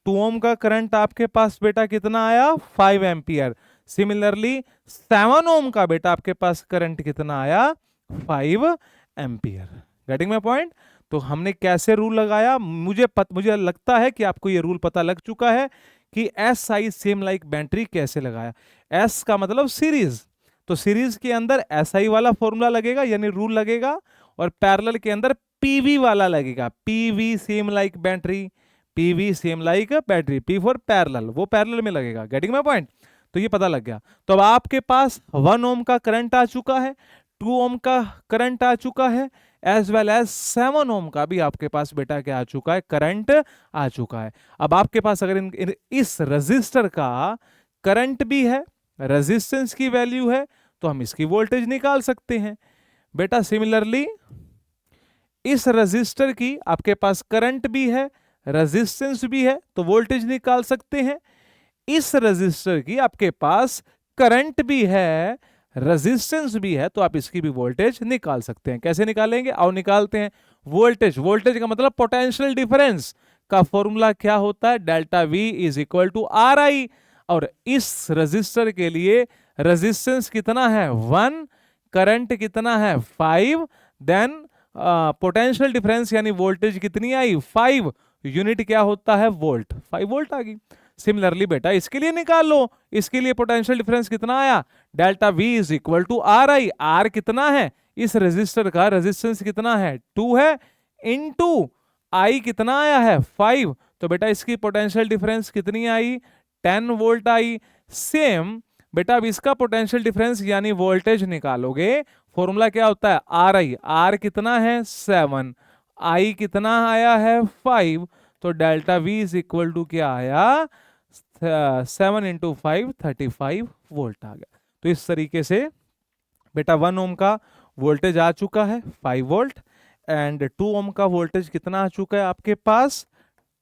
Speaker 1: 2 ओम का करंट आपके पास बेटा कितना आया? 5 एम्पियर। सिमिलरली 7 ओम का बेटा आपके पास करंट कितना आया? 5 एम्पियर। Getting my point? तो हमने कैसे रूल लगाया? मुझे लगता है कि आपको ये रूल पता लग चुका है कि S I same like battery कैसे लगाया। एस का मतलब सीरीज, तो सीरीज के अंदर एस आई वाला फॉर्मूला लगेगा यानी रूल लगेगा, और पैरेलल के अंदर पीवी वाला लगेगा, PV same like battery, PV same like battery, P for parallel, वो पैरेलल में लगेगा। Getting my point? तो ये पता लग गया। तो अब आपके पास 1 ओम का करंट आ चुका है, 2 ओम का करंट आ चुका है, एज वेल एज 7 ओम का भी आपके पास बेटा क्या आ चुका है? करंट आ चुका है। अब आपके पास अगर इस रजिस्टर का करंट भी है, रेजिस्टेंस की वैल्यू है, तो हम इसकी वोल्टेज निकाल सकते हैं बेटा। सिमिलरली इस रजिस्टर की आपके पास करंट भी है, रेजिस्टेंस भी है, तो वोल्टेज निकाल सकते हैं। इस रजिस्टर की आपके पास करंट भी है, रेजिस्टेंस भी है, तो आप इसकी भी वोल्टेज निकाल सकते हैं। कैसे निकालेंगे, आओ निकालते हैं। वोल्टेज, वोल्टेज का मतलब पोटेंशियल डिफरेंस का फॉर्मूला क्या होता है, delta V is equal to R I. और इस रजिस्टर के लिए रेजिस्टेंस कितना है 1, करंट कितना है 5, देन पोटेंशियल डिफरेंस यानी वोल्टेज कितनी आई 5, यूनिट क्या होता है वोल्ट, 5 वोल्ट आ गई। सिमिलरली बेटा इसके लिए निकाल लो, इसके लिए पोटेंशियल डिफरेंस कितना आया, delta V is equal to R I. R कितना है, इस रेजिस्टर का रेजिस्टेंस कितना है 2 है, इनटू आई कितना आया है 5, तो बेटा इसकी पोटेंशियल डिफरेंस कितनी आई 10 वोल्ट आई। सेम बेटा अब इसका पोटेंशियल डिफरेंस यानी वोल्टेज निकालोगे, फॉर्मूला क्या होता है आर आई, आर कितना है 7, आई कितना आया है 5, तो delta V is equal to क्या आया 7 इंटू 5 35 वोल्ट आ गया। तो इस तरीके से बेटा 1 ओम का वोल्टेज आ चुका है 5 वोल्ट, एंड 2 ओम का वोल्टेज कितना आ चुका है आपके पास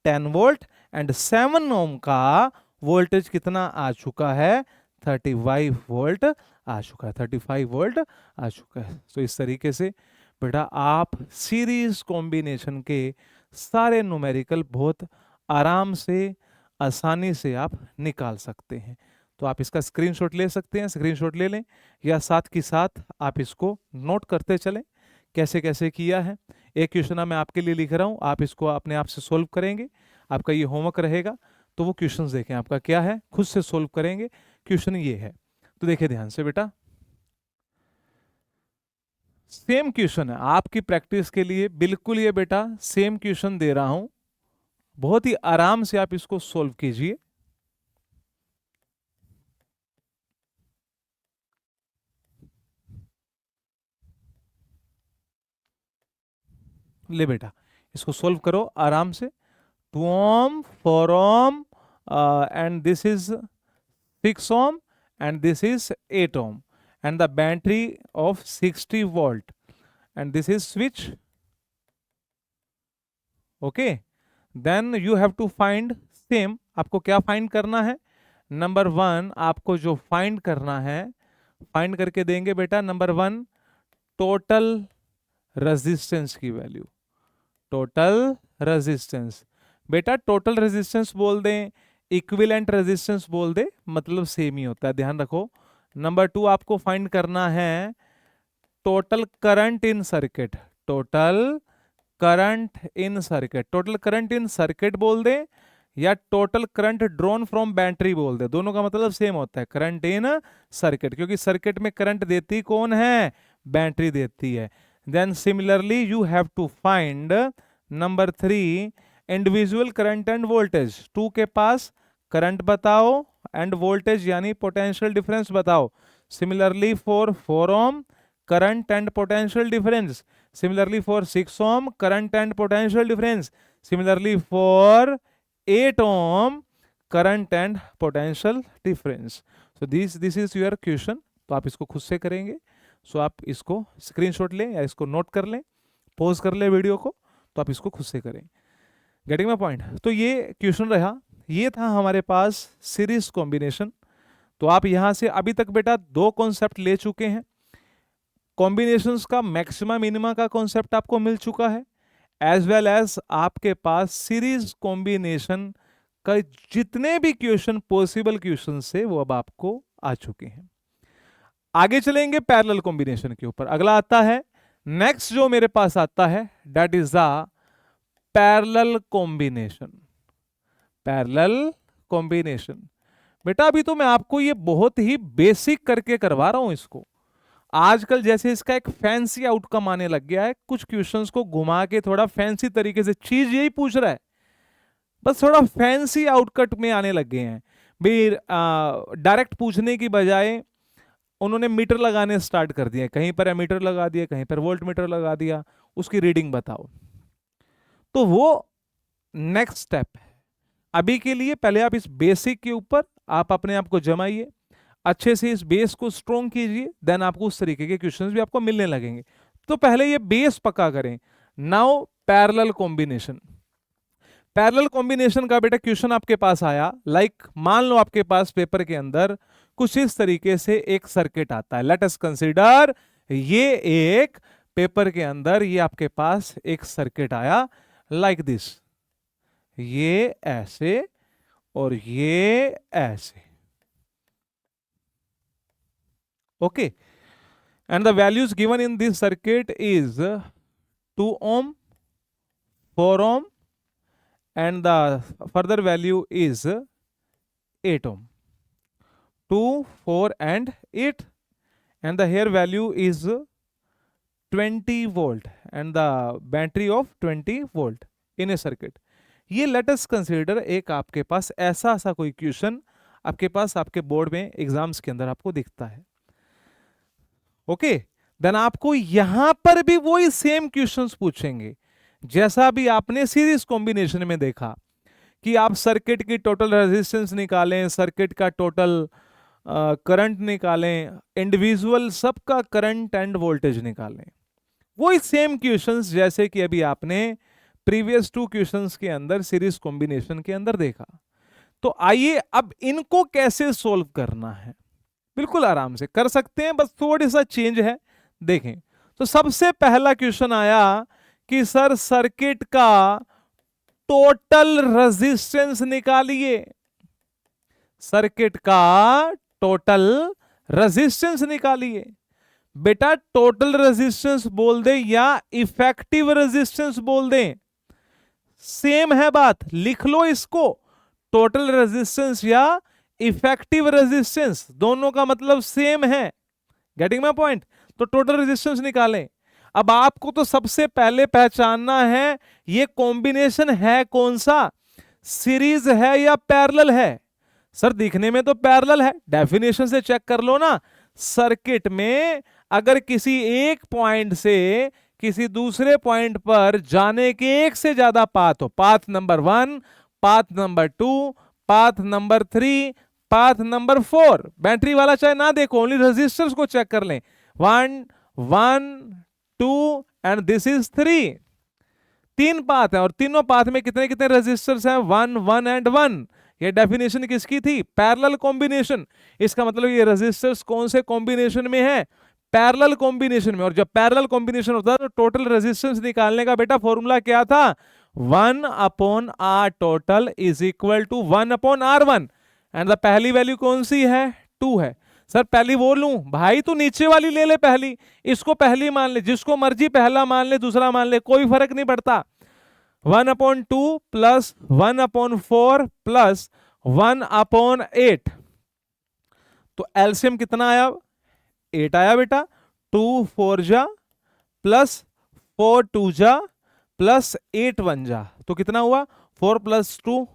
Speaker 1: 10 वोल्ट, एंड 7 ओम का वोल्टेज कितना आ चुका है 35 वोल्ट आ चुका है, 35 वोल्ट आ चुका है। तो इस तरीके से बेटा आप सीरीज कॉम्बिनेशन के सारे न्यूमेरिकल बहुत आराम से आसानी से आप निकाल सकते हैं। तो आप इसका स्क्रीनशॉट ले सकते हैं, स्क्रीनशॉट ले लें, या साथ के साथ आप इसको नोट करते चलें कैसे कैसे किया है। एक क्वेश्चन मैं आपके लिए लिख रहा हूं, आप इसको अपने आप से सोल्व करेंगे, आपका ये होमवर्क रहेगा। तो वो क्वेश्चंस देखें आपका क्या है, खुद से सोल्व करेंगे। क्वेश्चन ये है, तो देखिए ध्यान से बेटा, सेम क्वेश्चन है आपकी प्रैक्टिस के लिए, बिल्कुल ये बेटा सेम क्वेश्चन दे रहा हूं, बहुत ही आराम से आप इसको सोल्व कीजिए। ले बेटा इसको सोल्व करो आराम से। 2 ohm 4 ohm and this is 6 ohm and this is 8 ohm and the battery of 60 volt and this is switch. Okay, then you have to find same, आपको क्या फाइंड करना है, नंबर 1 आपको जो फाइंड करना है, फाइंड करके देंगे बेटा नंबर 1 टोटल रेजिस्टेंस की वैल्यू, टोटल रेजिस्टेंस। बेटा टोटल रेजिस्टेंस बोल दें, इक्विवेलेंट रेजिस्टेंस बोल दे, मतलब सेम ही होता है, ध्यान रखो। नंबर 2 आपको फाइंड करना है total current in circuit, total current in circuit, total current in circuit बोल दे या total current drawn from battery बोल दे, दोनों का मतलब सेम होता है, करंट इन सर्किट, क्योंकि सर्किट में करंट देती कौन है, बैटरी देती है। Then similarly you have to find number 3 individual current and voltage, 2 के पास करंट बताओ एंड वोल्टेज यानी पोटेंशियल डिफरेंस बताओ। Similarly for 4 ohm current and potential difference, similarly for 6 ohm current and potential difference, similarly for 8 ohm current and potential difference. So this is your question, तो आप इसको खुद से करेंगे। सो आप इसको स्क्रीनशॉट लें या इसको नोट कर लें, पॉज कर लें वीडियो को, तो आप इसको खुद से करें। गेटिंग माय पॉइंट, तो ये क्वेश्चन रहा, ये था हमारे पास सीरीज कॉम्बिनेशन। तो आप यहां से अभी तक बेटा 2 कॉन्सेप्ट ले चुके हैं, कॉम्बिनेशंस का मैक्सिमा मिनिमा का कॉन्सेप्ट आपको मिल चुका है, एज वेल एज आपके पास सीरीज कॉम्बिनेशन का जितने भी क्वेश्चन पॉसिबल क्वेश्चन से वो अब आपको आ चुके हैं। आगे चलेंगे पैरेलल कॉम्बिनेशन के ऊपर, अगला आता है, नेक्स्ट जो मेरे पास आता है that is the parallel combination, parallel combination. बेटा अभी तो मैं आपको ये बहुत ही बेसिक करके करवा रहा हूं इसको, आजकल जैसे इसका एक फैंसी आउटकम आने लग गया है, कुछ क्वेश्चंस को घुमा के थोड़ा फैंसी तरीके से, चीज यही पूछ रहा है बस थोड़ा फैंसी आउटकट में आने लग गए हैं भाई, डायरेक्ट पूछने की बजाय उन्होंने मीटर लगाने स्टार्ट कर दिए, कहीं पर एमीटर लगा दिया, कहीं पर वोल्ट मीटर लगा दिया, उसकी रीडिंग बताओ। तो वो नेक्स्ट स्टेप है, अभी के लिए पहले आप इस बेसिक के ऊपर आप अपने आप को जमाइए, अच्छे से इस बेस को स्ट्रॉन्ग कीजिए, देन आपको उस तरीके के क्वेश्चंस भी आपको मिलने लगेंगे। तो पहले ये बेस पक्का करें, now parallel combination. Parallel combination का बेटा क्वेश्चन आपके पास आया, मान लो आपके पास पेपर के अंदर कुछ इस तरीके से एक सर्किट आता है। लेट अस कंसीडर ये एक पेपर के अंदर ये आपके पास एक सर्किट आया लाइक दिस, ये ऐसे और ये ऐसे, okay. And the values given in this circuit is 2 ohm, 4 ohm, and the further value is 8 ohm. 2, 4 and 8, and the here value is 20 volt and the battery of 20 volt in a circuit. ये let us consider एक आपके पास ऐसा कोई question आपके पास आपके board में exams के अंदर आपको दिखता है, ओके। देन आपको यहां पर भी वही सेम क्वेश्चंस पूछेंगे जैसा भी आपने सीरीज कॉम्बिनेशन में देखा कि आप सर्किट की टोटल रेजिस्टेंस निकालें, सर्किट का टोटल करंट निकालें, इंडिविजुअल सबका करंट एंड वोल्टेज निकालें। वही सेम क्वेश्चंस जैसे कि अभी आपने प्रीवियस 2 क्वेश्चंस के अंदर सीरीज कॉम्बिनेशन के अंदर देखा। तो आइए अब इनको कैसे सोल्व करना है, बिल्कुल आराम से कर सकते हैं, बस थोड़ी सा चेंज है। देखें तो सबसे पहला क्वेश्चन आया कि सर सर्किट का टोटल रेजिस्टेंस निकालिए। सर्किट का टोटल रेजिस्टेंस निकालिए। बेटा टोटल रेजिस्टेंस बोल दे या इफेक्टिव रेजिस्टेंस बोल दे, सेम है बात, लिख लो इसको। टोटल रेजिस्टेंस या इफेक्टिव रेजिस्टेंस दोनों का मतलब सेम है। Getting my point? तो टोटल रेजिस्टेंस निकालें। अब आपको तो सबसे पहले पहचानना है ये कॉम्बिनेशन है कौन सा, सीरीज है या पैरेलल है। सर दिखने में तो पैरेलल है, डेफिनेशन से चेक कर लो ना। सर्किट में अगर किसी एक पॉइंट से किसी दूसरे पॉइंट पर जाने के एक से ज्यादा पाथ हो, path number 1, path number 2, path number 3, path number 4, battery वाला चाहे ना देखो, ओनली रेजिस्टर्स को चेक कर लें। 1, 1, 2 एंड दिस इज 3। 3 पाथ है और तीनों पाथ में कितने कितने रेजिस्टर्स हैं? 1, 1 एंड 1। ये डेफिनेशन किसकी थी? Parallel combination. इसका मतलब ये रेजिस्टर्स कौन से कॉम्बिनेशन में है? पैरेलल कॉम्बिनेशन में। और जब पैरेलल कॉम्बिनेशन होता है तो टोटल रेजिस्टेंस निकालने का बेटा फॉर्मूला क्या था? 1 upon R total is equal to 1 upon R1। And the पहली वैल्यू कौन सी है? 2 है। सर पहली वो लूं भाई, तू नीचे वाली ले ले, पहली इसको पहली मान ले, जिसको मर्जी पहला मान ले दूसरा मान ले, कोई फर्क नहीं पड़ता। 1 upon 2 plus 1 upon 4 plus 1 upon 8, तो एलसीएम कितना आया? 8 आया बेटा। 2 4 जा प्लस 4 2 जा प्लस 8 1 जा, तो कितना हुआ? 4 प्लस 2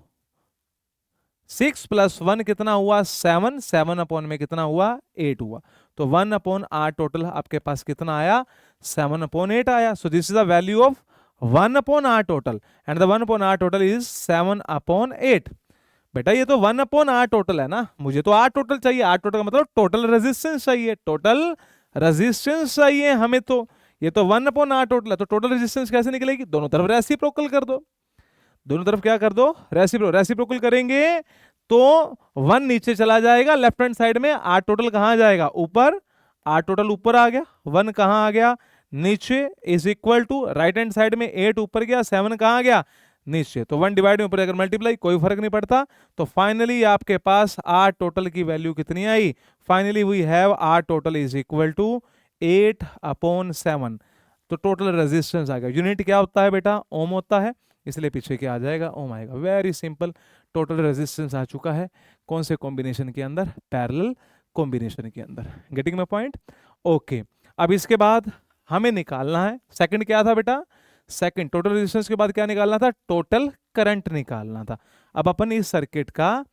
Speaker 1: 6 प्लस 1 कितना हुआ? 7, 7 अपॉन में कितना हुआ? 8 हुआ। तो 1 अपॉन आर टोटल आपके पास कितना आया? 7 अपॉन 8 आया। So this is the value of 1 upon R total and the 1 upon R total is 7 upon 8। बेटा ये तो 1 अपॉन आर टोटल है ना, मुझे तो आर टोटल चाहिए। आर टोटल का मतलब टोटल रेजिस्टेंस चाहिए, टोटल रेजिस्टेंस चाहिए हमें। तो ये तो 1 अपॉन आर टोटल है, तो टोटल रेजिस्टेंस कैसे निकलेगी? दोनों तरफ रेसिप्रोकल कर दो, दोनों तरफ क्या कर दो? रेसिप्रोकल करेंगे तो 1 नीचे चला जाएगा लेफ्ट हैंड साइड में, आर टोटल कहां जाएगा? ऊपर। आर टोटल ऊपर आ गया, 1 कहां आ गया? नीचे। Is equal to right hand side में 8 ऊपर गया, 7 कहां गया? नीचे। तो 1 डिवाइड में ऊपर अगर मल्टीप्लाई कोई फर्क नहीं पड़ता। तो फाइनली आपके पास आर टोटल की वैल्यू कितनी आई? Finally we have R total is equal to 8 upon 7। तो टोटल रेजिस्टेंस आ गया। यूनिट क्या होता है बेटा? ओम होता है, इसलिए पीछे क्या आ जाएगा? ओम आएगा। वेरी सिंपल, टोटल रेजिस्टेंस आ चुका है। कौन से कॉम्बिनेशन के अंदर? पैरेलल कॉम्बिनेशन के अंदर। Getting my point? ओके। अब इसके बाद हमें निकालना है सेकंड, क्या था बेटा? सेकंड टोटल रेजिस्टेंस के बाद क्या निकालना था? टोटल करंट निकालना था। अब अपन इस सर्किट का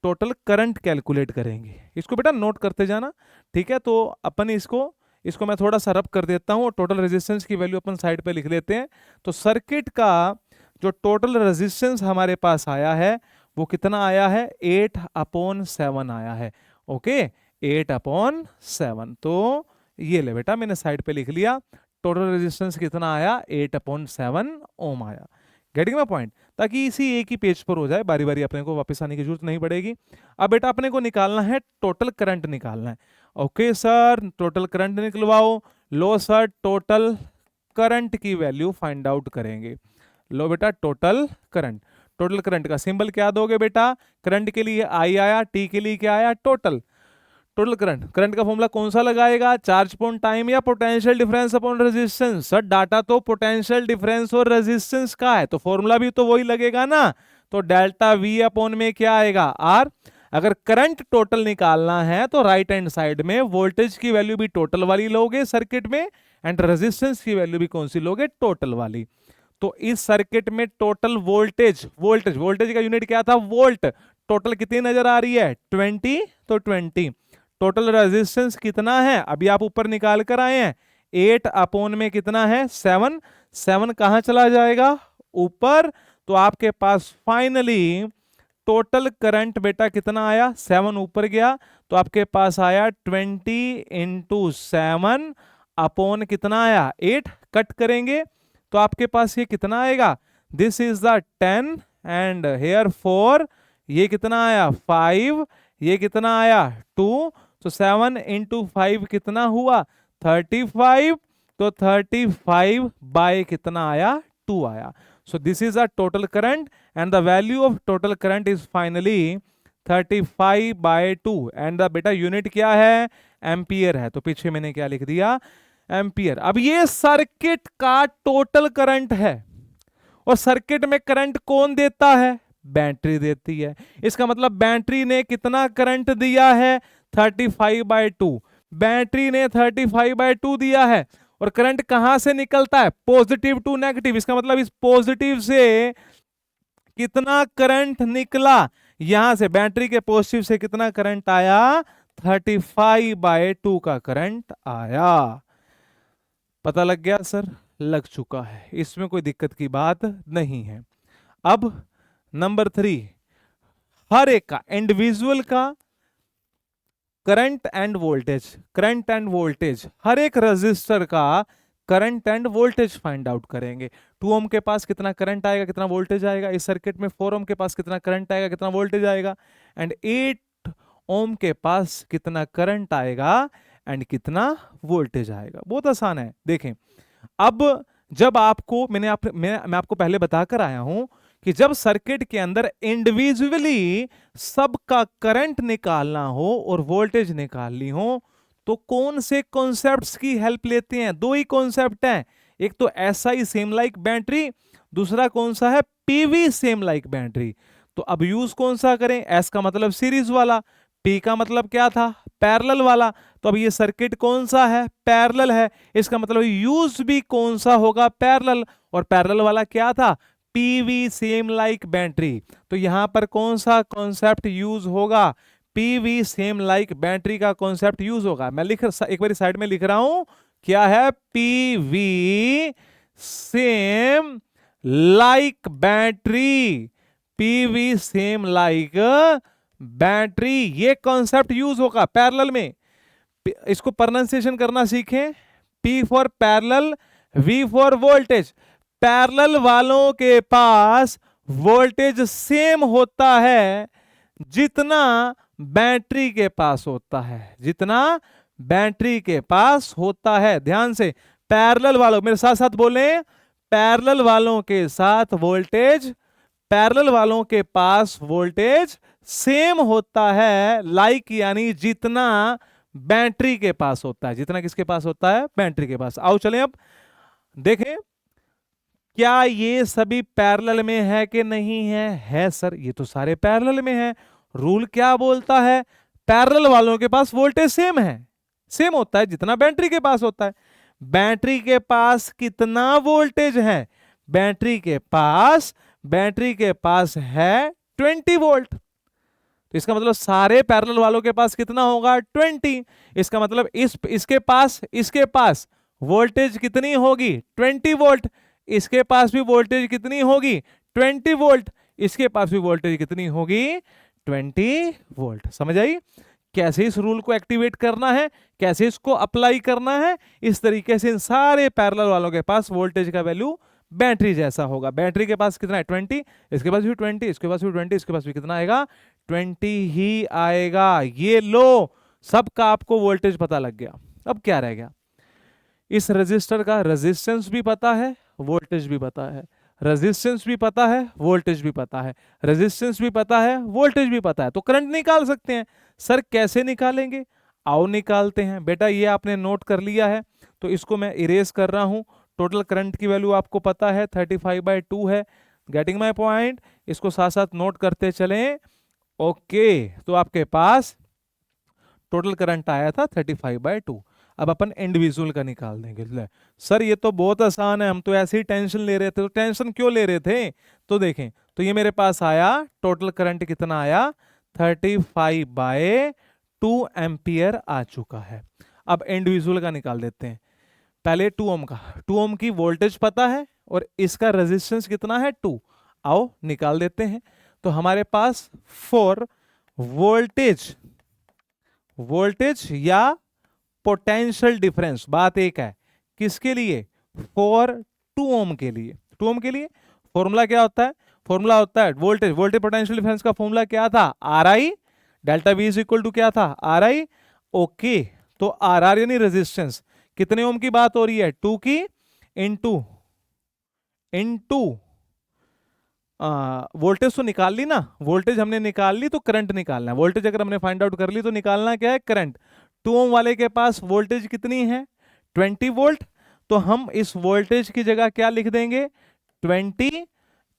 Speaker 1: टोटल करंट कैलकुलेट करेंगे। इसको बेटा नोट करते जाना, ठीक है? तो अपन इसको मैं थोड़ा सा रब कर देता हूं और टोटल रेजिस्टेंस की वैल्यू अपन साइड पे लिख लेते हैं। तो सर्किट का जो टोटल रेजिस्टेंस हमारे पास आया है वो कितना आया है? 8 अपॉन 7 आया है। Okay, 8 upon 7। तो ये ले बेटा, मैंने साइड पे लिख लिया टोटल रेजिस्टेंस कितना आया, 8/7 ओम आया। Getting my point? ताकि इसी एक ही पेज पर हो जाए, बारी बारी अपने को वापस आने की जरूरत नहीं पड़ेगी। अब बेटा अपने को निकालना है टोटल करंट निकालना है। ओके सर, टोटल करंट निकलवाओ। लो सर, टोटल करंट की वैल्यू फाइंड आउट करेंगे। लो बेटा, टोटल करंट। टोटल करंट का सिंबल क्या दोगे बेटा? करंट के लिए आई आया, टी के लिए क्या आया, टोटल। टोटल करंट, करंट का फॉर्मूला कौन सा लगाएगा? चार्ज अपॉन टाइम या potential difference upon resistance? Sir data तो पोटेंशियल डिफरेंस और रेजिस्टेंस का है, तो फॉर्मूला भी तो वही लगेगा ना। तो डेल्टा वी अपॉन में क्या आएगा, आर। अगर करंट टोटल निकालना है तो राइट हैंड साइड में वोल्टेज की वैल्यू भी टोटल वाली लोगे सर्किट में, एंड रेजिस्टेंस की वैल्यू भी कौन सी लोगे, टोटल वाली। तो इस सर्किट में टोटल वोल्टेज, वोल्टेज का यूनिट क्या था, वोल्ट। टोटल कितनी नजर आ रही है, 20, तो 20। टोटल रेजिस्टेंस कितना है, अभी आप ऊपर निकाल कर आए हैं, 8 अपॉन में कितना है, 7। 7 कहां चला जाएगा, ऊपर। तो आपके पास फाइनली टोटल करंट बेटा कितना आया, 7 ऊपर गया, तो आपके पास आया 20 × 7 अपॉन कितना आया, 8। कट करेंगे तो आपके पास ये कितना आएगा, this is the 10 and here 4, ये कितना आया 5, ये कितना आया 2, तो 7 × 5 कितना हुआ 35, तो 35 बाय कितना आया, 2 आया। So this is the total current and the value of total current is finally 35/2 and the बेटा यूनिट क्या है, एम्पियर है। तो पीछे मैंने क्या लिख दिया, एम्पियर। अब ये सर्किट का टोटल करंट है, और सर्किट में करंट कौन देता है, बैटरी देती है। इसका मतलब बैटरी ने कितना करंट दिया है, 35/2। बैटरी ने 35/2 दिया है, और करंट कहां से निकलता है, पॉजिटिव टू नेगेटिव। इसका मतलब इस पॉजिटिव से कितना करंट निकला, यहां से बैटरी के पॉजिटिव से कितना करंट आया, 35/2 का करंट आया। पता लग गया सर, लग चुका है, इसमें कोई दिक्कत की बात नहीं है। अब नंबर 3, हर एक का इंडिविजुअल का current and voltage, current and voltage, हर एक रजिस्टर का current and voltage find out करेंगे। 2 ओम के पास कितना करंट आएगा, कितना वोल्टेज आएगा। इस सर्किट में 4 ओम के पास कितना करंट आएगा, कितना वोल्टेज आएगा। एंड 8 ओम के पास कितना करंट आएगा एंड कितना वोल्टेज आएगा। बहुत आसान है, देखें। अब जब आपको मैं आपको पहले बताकर आया हूं कि जब सर्किट के अंदर इंडिविजुअली सबका करंट निकालना हो और वोल्टेज निकालनी हो, तो कौन से कॉन्सेप्ट्स की हेल्प लेते हैं, 2 ही कॉन्सेप्ट हैं। एक तो SI सेम लाइक बैटरी, दूसरा कौन सा है, PV सेम लाइक बैटरी। तो अब यूज कौन सा करें, S का मतलब सीरीज वाला, P का मतलब क्या था, पैरेलल वाला। तो अब ये सर्किट कौन सा है, पैरेलल है। इसका मतलब यूज भी कौन सा होगा, पैरेलल। और पैरेलल वाला क्या था, PV सेम लाइक बैटरी। तो यहां पर कौन सा कॉन्सेप्ट यूज होगा, PV सेम लाइक बैटरी का कॉन्सेप्ट यूज होगा। मैं एक बार साइड में लिख रहा हूं, क्या है, PV same like battery, PV same like battery, ये कॉन्सेप्ट यूज होगा पैरेलल में। इसको प्रोनाउंसिएशन करना सीखें, P for parallel, V for voltage. Parallel वालों के पास वोल्टेज सेम होता है जितना बैटरी के पास होता है, जितना बैटरी के पास होता है। ध्यान से, पैरेलल वालों, मेरे साथ साथ बोले, पैरेलल वालों के साथ वोल्टेज, पैरेलल वालों के पास वोल्टेज सेम होता है, लाइक यानी जितना बैटरी के पास होता है। जितना किसके पास होता है, बैटरी के पास। आओ चलें अब देखें, क्या ये सभी पैरेलल में है कि नहीं है, है सर, ये तो सारे पैरेलल में है। रूल क्या बोलता है, पैरेलल वालों के पास वोल्टेज सेम है, सेम होता है जितना बैटरी के पास होता है। बैटरी के पास कितना वोल्टेज है, बैटरी के पास है 20 वोल्ट। तो इसका मतलब सारे पैरेलल वालों के पास कितना होगा, 20। इसका मतलब इसके पास वोल्टेज कितनी होगी, 20 वोल्ट। इसके पास भी वोल्टेज कितनी होगी, 20 वोल्ट। इसके पास भी वोल्टेज कितनी होगी, 20 वोल्ट। समझ आई? कैसे इस रूल को एक्टिवेट करना है, कैसे इसको अप्लाई करना है, इस तरीके से इन सारे पैरेलल वालों के पास वोल्टेज का वैल्यू बैटरी जैसा होगा। बैटरी के पास कितना है 20, इसके पास भी 20, इसके पास भी 20, इसके पास भी कितना आएगा 20 ही आएगा। ये लो, सबका आपको वोल्टेज पता लग गया। अब क्या रह गया, इस रेजिस्टर का रेजिस्टेंस भी पता है, वोल्टेज भी पता है, रेजिस्टेंस भी पता है, वोल्टेज भी पता है, रेजिस्टेंस भी पता है, वोल्टेज भी पता है, तो करंट निकाल सकते हैं। सर कैसे निकालेंगे, आओ निकालते हैं। बेटा ये आपने नोट कर लिया है तो इसको मैं इरेज कर रहा हूं। टोटल करंट की वैल्यू आपको पता है 35/2 है। गेटिंग माय पॉइंट, इसको साथ साथ नोट करते चलें। ओके, तो आपके पास टोटल करंट आया था 35/2। अब अपन इंडिविजुअल का निकाल देंगे। ले सर ये तो बहुत आसान है, हम तो ऐसे ही टेंशन ले रहे थे। तो टेंशन क्यों ले रहे थे, तो देखें, तो ये मेरे पास आया टोटल करंट कितना आया 35/2 एम्पियर आ चुका है। अब इंडिविजुअल का निकाल देते हैं। पहले 2 ओम का, 2 ओम की वोल्टेज पता है और इसका रेजिस्टेंस कितना है 2। आओ निकाल देते हैं। तो हमारे पास 4 वोल्टेज या पोटेंशियल डिफरेंस, बात एक है किसके लिए, फॉर 2 ओम के लिए। 2 ओम के लिए फॉर्मूला क्या होता है, फॉर्मूला होता है वोल्टेज पोटेंशियल डिफरेंस का फॉर्मूला क्या था, R I delta V is equal to क्या था, आर आई। ओके, तो आर आर यानी रेजिस्टेंस, कितने ओम की बात हो रही है 2 की, इनटू वोल्टेज तो निकाल ली ना, वोल्टेज हमने निकाल ली तो करंट निकालना है। वोल्टेज अगर हमने फाइंड आउट कर ली तो निकालना क्या है, करंट। 2 ओम वाले के पास वोल्टेज कितनी है 20 वोल्ट, तो हम इस वोल्टेज की जगह क्या लिख देंगे 20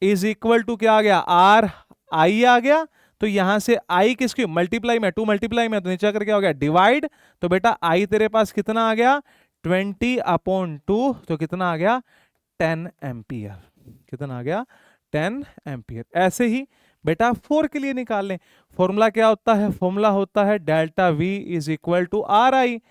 Speaker 1: इज इक्वल टू क्या आ गया, आर आई आ गया। तो यहां से आई किसकी मल्टीप्लाई में, 2 मल्टीप्लाई में, तो नीचे आकर क्या हो गया डिवाइड। तो बेटा आई तेरे पास कितना आ गया 20/2, तो कितना आ गया 10 एम्पियर। कितना आ गया 10 एम्पियर। ऐसे ही बेटा 4 के लिए निकाल लें। फॉर्मूला क्या होता है, फॉर्मूला होता है delta V is equal to R I.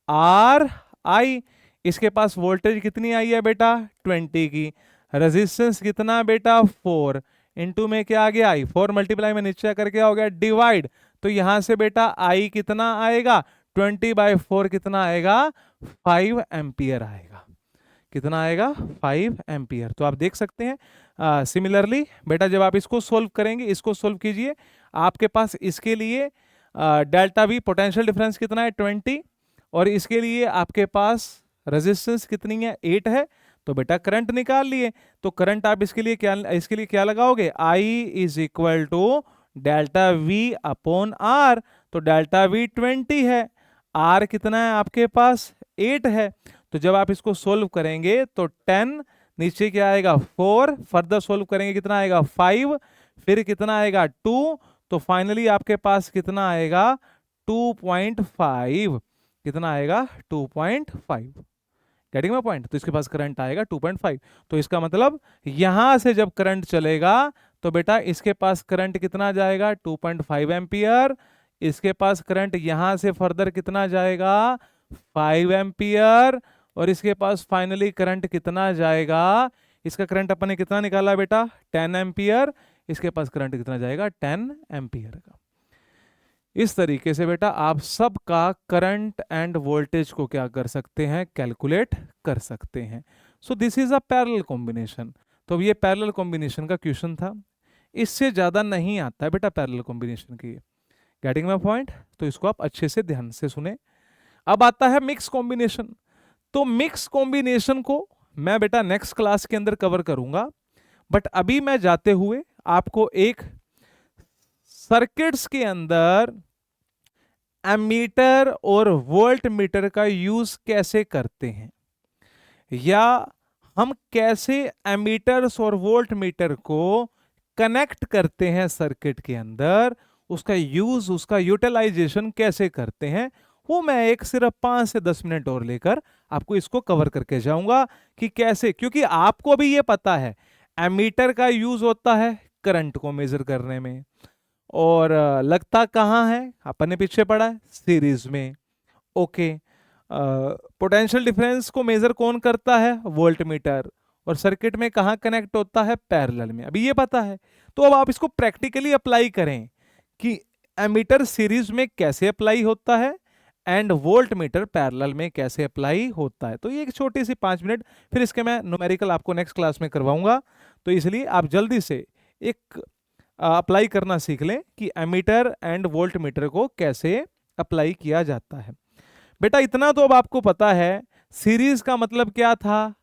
Speaker 1: R I, इसके पास वोल्टेज कितनी आई है बेटा 20 की, रेजिस्टेंस कितना बेटा 4, इनटू में क्या आ गया आई, 4 मल्टीप्लाई में नीचे आकर क्या हो गया डिवाइड। तो यहां से बेटा आई कितना आएगा 20/4 कितना आएगा 5 एम्पियर आएगा। कितना आएगा 5 एम्पियर। तो आप देख सकते हैं सिमिलरली बेटा जब आप इसको सोल्व करेंगे, इसको सोल्व कीजिए, आपके पास इसके लिए डेल्टा वी पोटेंशियल डिफरेंस कितना है 20, और इसके लिए आपके पास रेजिस्टेंस कितनी है 8 है। तो बेटा करंट निकाल लिए। तो करंट आप इसके लिए क्या लगाओगे, I is equal to delta V upon R. तो डेल्टा वी 20 है, आर कितना है आपके पास 8 है। तो जब आप इसको सोल्व करेंगे तो 10, नीचे क्या आएगा 4, फर्दर सोल्व करेंगे कितना आएगा 5, फिर कितना आएगा 2, तो फाइनली आपके पास कितना आएगा 2.5। कितना आएगा 2.5। Getting my point. तो इसके पास करंट आएगा 2.5। तो इसका मतलब यहां से जब करंट चलेगा तो बेटा इसके पास करंट कितना जाएगा 2.5 एम्पियर। इसके पास करंट यहां से फर्दर कितना जाएगा 5 एम्पियर, और इसके पास फाइनली करंट कितना जाएगा, इसका करंट अपन ने कितना निकाला बेटा 10 एम्पियर, इसके पास करंट कितना जाएगा 10 एम्पियर का। इस तरीके से बेटा आप सबका करंट एंड वोल्टेज को क्या कर सकते हैं, कैलकुलेट कर सकते हैं। सो this is a parallel combination. तो ये पैरेलल कॉम्बिनेशन का क्वेश्चन था, इससे ज्यादा नहीं आता है बेटा पैरेलल कॉम्बिनेशन की। Getting my point. तो इसको आप अच्छे से ध्यान से सुने। अब आता है मिक्स कॉम्बिनेशन। तो मिक्स कॉम्बिनेशन को मैं बेटा नेक्स्ट क्लास के अंदर कवर करूंगा, बट अभी मैं जाते हुए आपको एक सर्किट्स के अंदर एमीटर और वोल्ट मीटर का यूज कैसे करते हैं, या हम कैसे एमीटर्स और वोल्ट मीटर को कनेक्ट करते हैं सर्किट के अंदर, उसका यूज, उसका यूटिलाइजेशन कैसे करते हैं, वो मैं एक सिर्फ 5 से 10 मिनट और लेकर आपको इसको कवर करके जाऊंगा कि कैसे। क्योंकि आपको भी ये पता है एमीटर का यूज होता है करंट को मेजर करने में, और लगता कहाँ है, अपन ने पीछे पढ़ा है सीरीज में। ओके, पोटेंशियल डिफरेंस को मेजर कौन करता है, वोल्ट मीटर, और सर्किट में कहाँ कनेक्ट होता है, पैरेलल में। अभी ये पता है। तो अब आप इसको प्रैक्टिकली अप्लाई करें कि एमीटर सीरीज में कैसे अप्लाई होता है एंड वोल्ट मीटर पैरेलल में कैसे अप्लाई होता है। तो ये एक छोटी सी 5 मिनट, फिर इसके मैं न्यूमेरिकल आपको नेक्स्ट क्लास में करवाऊंगा। तो इसलिए आप जल्दी से एक अप्लाई करना सीख लें कि एमीटर एंड वोल्ट मीटर को कैसे अप्लाई किया जाता है। बेटा इतना तो अब आपको पता है सीरीज का मतलब क्या था,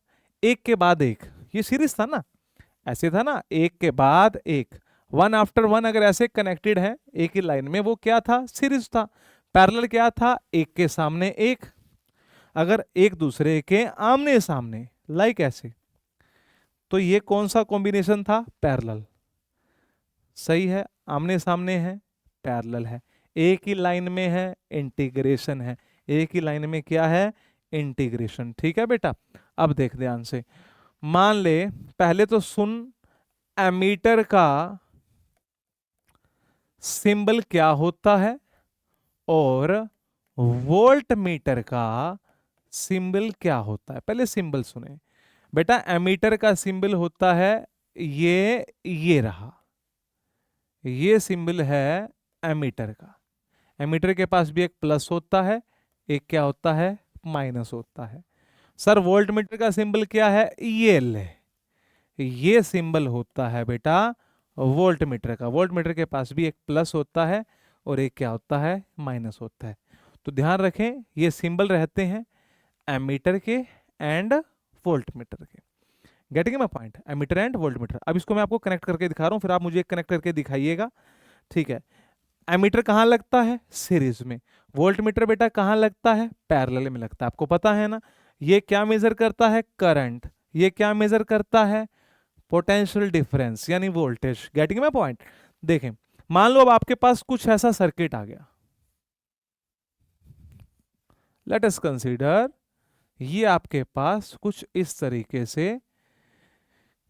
Speaker 1: एक के बाद एक, ये सीरीज था ना, ऐसे था ना, एक के बाद एक, वन आफ्टर वन, अगर ऐसे कनेक्टेड है एक ही लाइन में, वो क्या था, सीरीज था। पैरेलल क्या था, एक के सामने एक, अगर एक दूसरे के आमने सामने, लाइक ऐसे, तो ये कौन सा कॉम्बिनेशन था, पैरेलल। सही है, आमने सामने है, पैरेलल है, एक ही लाइन में है, इंटीग्रेशन है, एक ही लाइन में क्या है, इंटीग्रेशन। ठीक है बेटा, अब देख ध्यान से, मान ले, पहले तो सुन, एमीटर का सिंबल क्या होता है और वोल्ट मीटर का सिंबल क्या होता है। पहले सिंबल सुने बेटा, एमीटर का सिंबल होता है ये रहा, ये सिंबल है एमीटर का। एमीटर के पास भी एक प्लस होता है, एक क्या होता है, माइनस होता है। सर वोल्ट मीटर का सिंबल क्या है, ये ले, ये सिंबल होता है बेटा वोल्ट मीटर का। वोल्ट मीटर के पास भी एक प्लस होता है और एक क्या होता है, माइनस होता है। तो ध्यान रखें, ये सिंबल रहते हैं एमीटर के एंड वोल्ट मीटर के। Getting my point, ammeter and voltmeter. अब इसको मैं आपको कनेक्ट करके दिखा रहा हूं, फिर आप मुझे कनेक्ट करके दिखाइएगा। ठीक है, एमीटर कहाँ लगता है, सीरीज में। वोल्ट मीटर बेटा कहाँ लगता है, पैरेलल में लगता है। आपको पता है ना, ये क्या मेजर करता है, करंट। ये क्या मेजर करता है, पोटेंशियल डिफरेंस यानी वोल्टेज। Getting my point. देखें, मान लो अब आपके पास कुछ ऐसा सर्किट आ गया, लेट अस कंसीडर, ये आपके पास कुछ इस तरीके से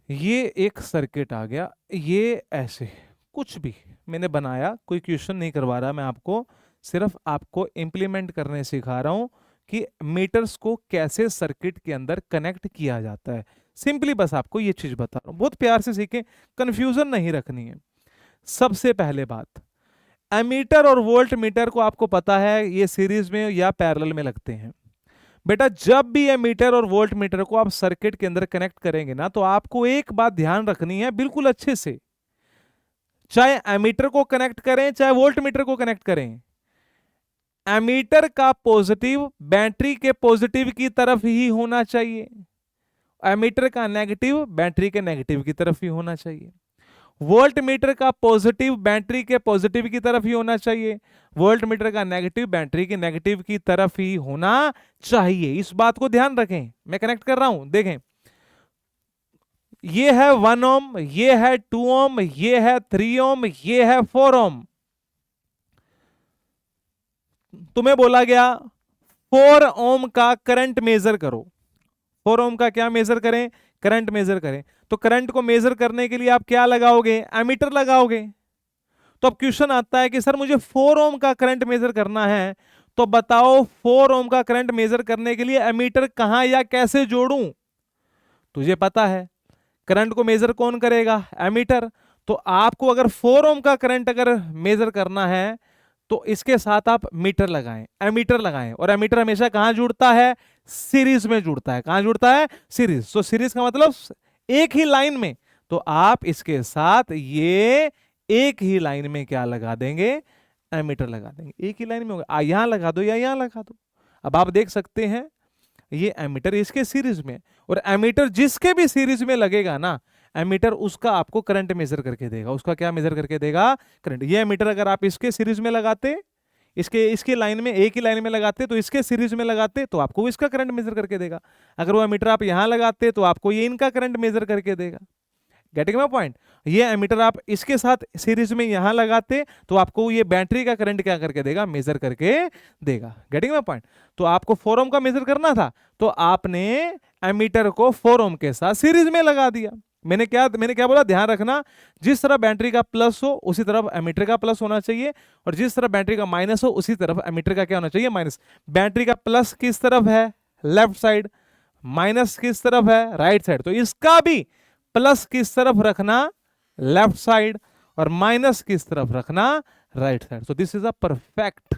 Speaker 1: ये एक सर्किट आ गया, ये ऐसे कुछ भी मैंने बनाया, कोई क्वेश्चन नहीं करवा रहा मैं आपको, सिर्फ आपको इंप्लीमेंट करने सिखा रहा हूं कि मीटर्स को कैसे सर्किट के अंदर कनेक्ट किया जाता है। सिंपली बस आपको ये चीज बता रहा हूं, बहुत प्यार से सीखें, कंफ्यूजन नहीं रखनी है। सबसे पहले बात, एमीटर और वोल्ट मीटर को आपको पता है ये सीरीज में या पैरेलल में लगते हैं। बेटा जब भी एमीटर और वोल्ट मीटर को आप सर्किट के अंदर कनेक्ट करेंगे ना, तो आपको एक बात ध्यान रखनी है बिल्कुल अच्छे से, चाहे एमीटर को कनेक्ट करें चाहे वोल्ट मीटर को कनेक्ट करें, एमीटर का पॉजिटिव बैटरी के पॉजिटिव की तरफ ही होना चाहिए, एमीटर का नेगेटिव बैटरी के नेगेटिव की तरफ ही होना चाहिए। वोल्ट मीटर का पॉजिटिव बैटरी के पॉजिटिव की तरफ ही होना चाहिए, वोल्ट मीटर का नेगेटिव बैटरी के नेगेटिव की तरफ ही होना चाहिए। इस बात को ध्यान रखें, मैं कनेक्ट कर रहा हूं, देखें, ये है 1 ओम, ये है 2 ओम, ये है 3 ओम, ये है 4 ओम। तुम्हें बोला गया 4 ओम का करंट मेजर करो, 4 ओम का क्या मेजर करें, करंट मेजर करें। तो करंट को मेजर करने के लिए आप क्या लगाओगे, एमीटर लगाओगे। तो अब क्वेश्चन आता है कि सर मुझे 4 ओम का करंट मेजर करना है, तो बताओ 4 ओम का करंट मेजर करने के लिए एमीटर कहां या कैसे जोड़ूं। तुझे पता है करंट को मेजर कौन करेगा, एमीटर। तो आपको अगर 4 ओम का करंट अगर मेजर करना है तो इसके साथ आप मीटर लगाएं, एमीटर लगाएं, और एमीटर हमेशा कहां जुड़ता है, सीरीज में जुड़ता है। कहां जुड़ता है, सीरीज। तो सीरीज का मतलब एक ही लाइन में, तो आप इसके साथ ये एक ही लाइन में क्या लगा देंगे, एमीटर लगा देंगे। एक ही लाइन में होगा, यहां लगा दो या यहां लगा दो। अब आप देख सकते हैं ये एमीटर इसके सीरीज में, और एमीटर जिसके भी सीरीज में लगेगा ना, एमीटर उसका आपको करंट मेजर करके देगा। उसका क्या मेजर करके देगा, करंट। ये एमीटर अगर आप इसके सीरीज में लगाते, इसके लाइन में, एक ही लाइन में लगाते, तो इसके सीरीज में लगाते तो आपको इसका करंट मेजर करके देगा। अगर वो एमीटर आप यहां लगाते तो आपको ये इनका करंट मेजर करके देगा। Getting my point. ये एमीटर आप इसके साथ सीरीज में यहां लगाते तो आपको ये बैटरी का करंट क्या करके देगा, मेजर करके देगा। Getting my point. तो आपको 4 ओम का मेजर करना था, तो आपने एमीटर को 4 ओम के साथ सीरीज में लगा दिया। मैंने क्या बोला, ध्यान रखना, जिस तरफ बैटरी का प्लस हो उसी तरफ एमीटर का प्लस होना चाहिए, और जिस तरफ बैटरी का माइनस हो उसी तरफ एमीटर का क्या होना चाहिए, माइनस। बैटरी का प्लस किस तरफ है, लेफ्ट साइड, माइनस किस तरफ है, राइट साइड। तो इसका भी प्लस किस तरफ रखना, लेफ्ट साइड, और माइनस किस तरफ रखना, right side. So this is a perfect,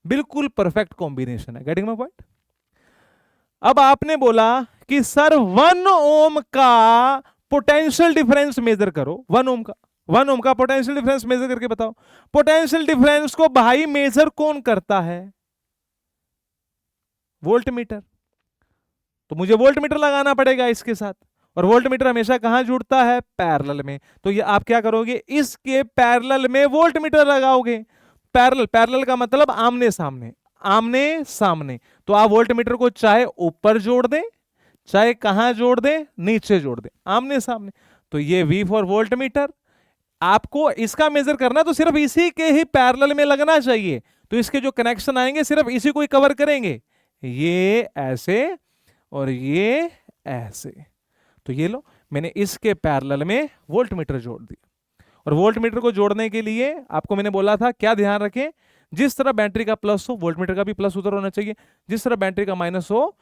Speaker 1: बिल्कुल परफेक्ट कॉम्बिनेशन है। Getting my point? अब आपने बोला कि सर 1 ओम का पोटेंशियल डिफरेंस मेजर करो, 1 ओम का, 1 ओम का पोटेंशियल डिफरेंस मेजर करके बताओ। पोटेंशियल डिफरेंस को भाई मेजर कौन करता है? Volt meter. तो मुझे वोल्ट मीटर लगाना पड़ेगा इसके साथ, और वोल्ट मीटर हमेशा कहां जुड़ता है? पैरेलल में। तो ये आप क्या करोगे, इसके पैरेलल में वोल्ट मीटर लगाओगे। पैरेलल, पैरेलल का मतलब आमने सामने, आमने सामने। तो आप वोल्ट मीटर को चाहे ऊपर जोड़ दें, चाहे कहां जोड़ दें, नीचे जोड़ दें, आमने सामने। तो ये V फॉर वोल्ट मीटर। आपको इसका मेजर करना तो सिर्फ इसी के ही पैरेलल में लगना चाहिए। तो इसके जो कनेक्शन आएंगे सिर्फ इसी को ही कवर करेंगे, ये ऐसे और ये ऐसे। तो ये लो, मैंने इसके पैरेलल में वोल्ट मीटर जोड़ दिया। और वोल्ट मीटर को जोड़ने के लिए आपको मैंने बोला था क्या ध्यान रखें, जिस तरह बैटरी का प्लस हो वोल्ट मीटर का भी प्लस उधर होना चाहिए, जिस तरह बैटरी का माइनस हो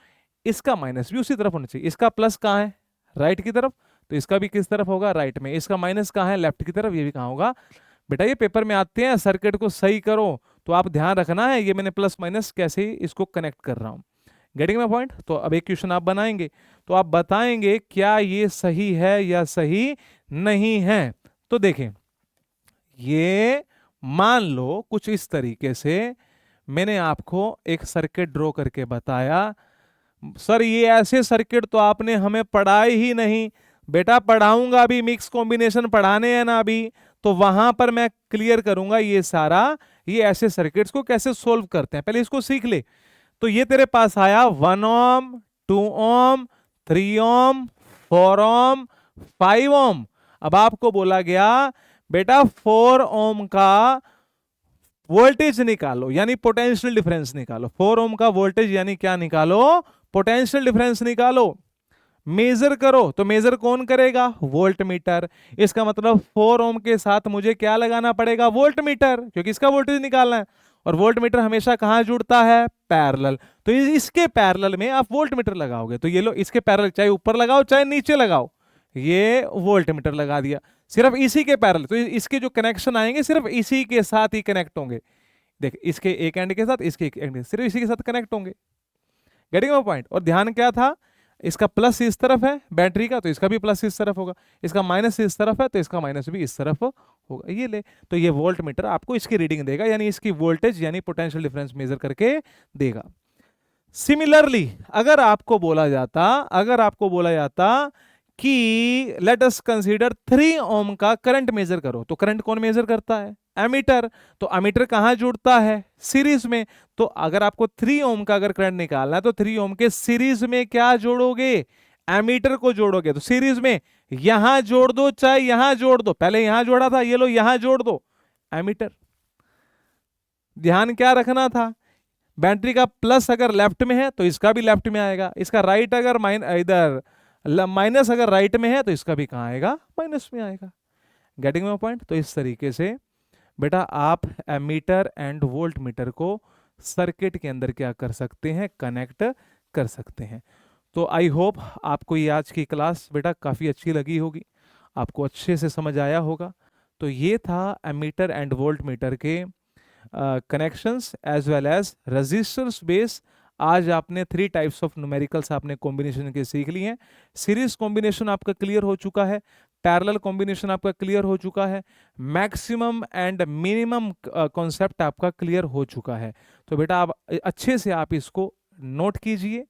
Speaker 1: इसका माइनस भी उसी तरफ होना चाहिए। इसका प्लस कहां है? राइट की तरफ, तो इसका भी किस तरफ होगा? राइट में। इसका माइनस कहां है? लेफ्ट की तरफ। ये भी कहां होगा? बेटा ये पेपर में आते हैं, सर्किट को सही करो तो आप ध्यान रखना है ये मैंने प्लस माइनस कैसे इसको कनेक्ट कर रहा हूं। Getting my point? तो अब एक क्वेश्चन आप बनाएंगे, तो आप बताएंगे क्या ये सही है या सही नहीं है। तो देखें, ये मान लो कुछ इस तरीके से मैंने आपको एक सर्किट ड्रॉ करके बताया। सर ये ऐसे सर्किट तो आपने हमें पढ़ाए ही नहीं। बेटा पढ़ाऊंगा अभी, मिक्स कॉम्बिनेशन पढ़ाने हैं ना अभी, तो वहां पर मैं क्लियर करूंगा ये सारा, ये ऐसे सर्किट्स को कैसे सोल्व करते हैं, पहले इसको सीख ले। तो ये तेरे पास आया 1 ओम, 2 ओम, 3 ओम, 4 ओम, 5 ओम। अब आपको बोला गया बेटा 4 ओम का वोल्टेज निकालो, यानी पोटेंशियल डिफरेंस निकालो। 4 ओम का वोल्टेज यानी क्या निकालो? पोटेंशियल डिफरेंस निकालो। मेजर करो, तो मेजर कौन करेगा? Volt meter. इसका मतलब 4 ओम के साथ मुझे क्या लगाना पड़ेगा? वोल्ट मीटर, क्योंकि इसका वोल्टेज निकालना है। और वोल्ट मीटर हमेशा कहां जुड़ता है? पैरेलल। तो इसके पैरेलल में आप वोल्ट मीटर लगाओगे। तो ये लो, इसके पैरेलल चाहे ऊपर लगाओ चाहे नीचे लगाओ, ये वोल्ट मीटर लगा दिया सिर्फ इसी के पैरेलल। तो इसके जो कनेक्शन आएंगे सिर्फ इसी के साथ ही कनेक्ट होंगे। देख, इसके एक एंड के साथ, इसके एक एंड, सिर्फ इसी के साथ कनेक्ट होंगे। Getting my point? और ध्यान क्या था, इसका प्लस इस तरफ है बैटरी का, तो इसका भी प्लस इस तरफ होगा। इसका माइनस इस तरफ है, तो इसका माइनस भी इस तरफ होगा। ये ले, तो ये वोल्ट मीटर आपको इसकी रीडिंग देगा, यानी इसकी वोल्टेज यानी पोटेंशियल डिफरेंस मेजर करके देगा। सिमिलरली अगर आपको बोला जाता कि लेट अस कंसीडर 3 ओम का करंट मेजर करो, तो करंट कौन मेजर करता है? एमीटर। तो एमीटर कहां जुड़ता है? सीरीज में। तो अगर आपको 3 ओम का अगर करंट निकालना है तो 3 ओम के सीरीज में क्या जोड़ोगे? एमीटर को जोड़ोगे। तो सीरीज में यहां जोड़ दो चाहे यहां जोड़ दो, पहले यहां जोड़ा था, ये लो यहां जोड़ दो एमीटर। ध्यान क्या रखना था, बैटरी का प्लस अगर लेफ्ट में है तो इसका भी लेफ्ट में आएगा, इसका राइट अगर इधर माइनस अगर राइट में है तो इसका भी कहां आएगा? माइनस में आएगा। Getting my point? तो इस तरीके से बेटा आप एमीटर एंड वोल्ट मीटर को सर्किट के अंदर क्या कर सकते हैं? कनेक्ट कर सकते हैं। तो आई होप आपको ये आज की क्लास बेटा काफ़ी अच्छी लगी होगी, आपको अच्छे से समझ आया होगा। तो ये था एमीटर एंड वोल्ट मीटर के connections as well as resistors base. आज आपने 3 टाइप्स ऑफ न्यूमेरिकल्स आपने कॉम्बिनेशन के सीख लिए हैं। सीरीज कॉम्बिनेशन आपका क्लियर हो चुका है, पैरेलल कॉम्बिनेशन आपका क्लियर हो चुका है, मैक्सिमम एंड मिनिमम कॉन्सेप्ट आपका क्लियर हो चुका है। तो बेटा आप अच्छे से आप इसको नोट कीजिए,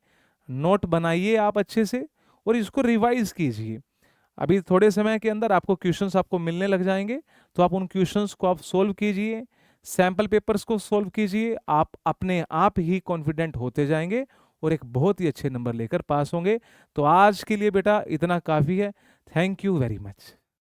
Speaker 1: नोट बनाइए आप अच्छे से, और इसको रिवाइज कीजिए। अभी थोड़े समय के अंदर आपको क्वेश्चंस आपको मिलने लग जाएंगे, तो आप उन क्वेश्चंस को आप सोल्व कीजिए, सैंपल पेपर्स को सोल्व कीजिए। आप अपने आप ही कॉन्फिडेंट होते जाएंगे और एक बहुत ही अच्छे नंबर लेकर पास होंगे। तो आज के लिए बेटा इतना काफ़ी है। Thank you very much.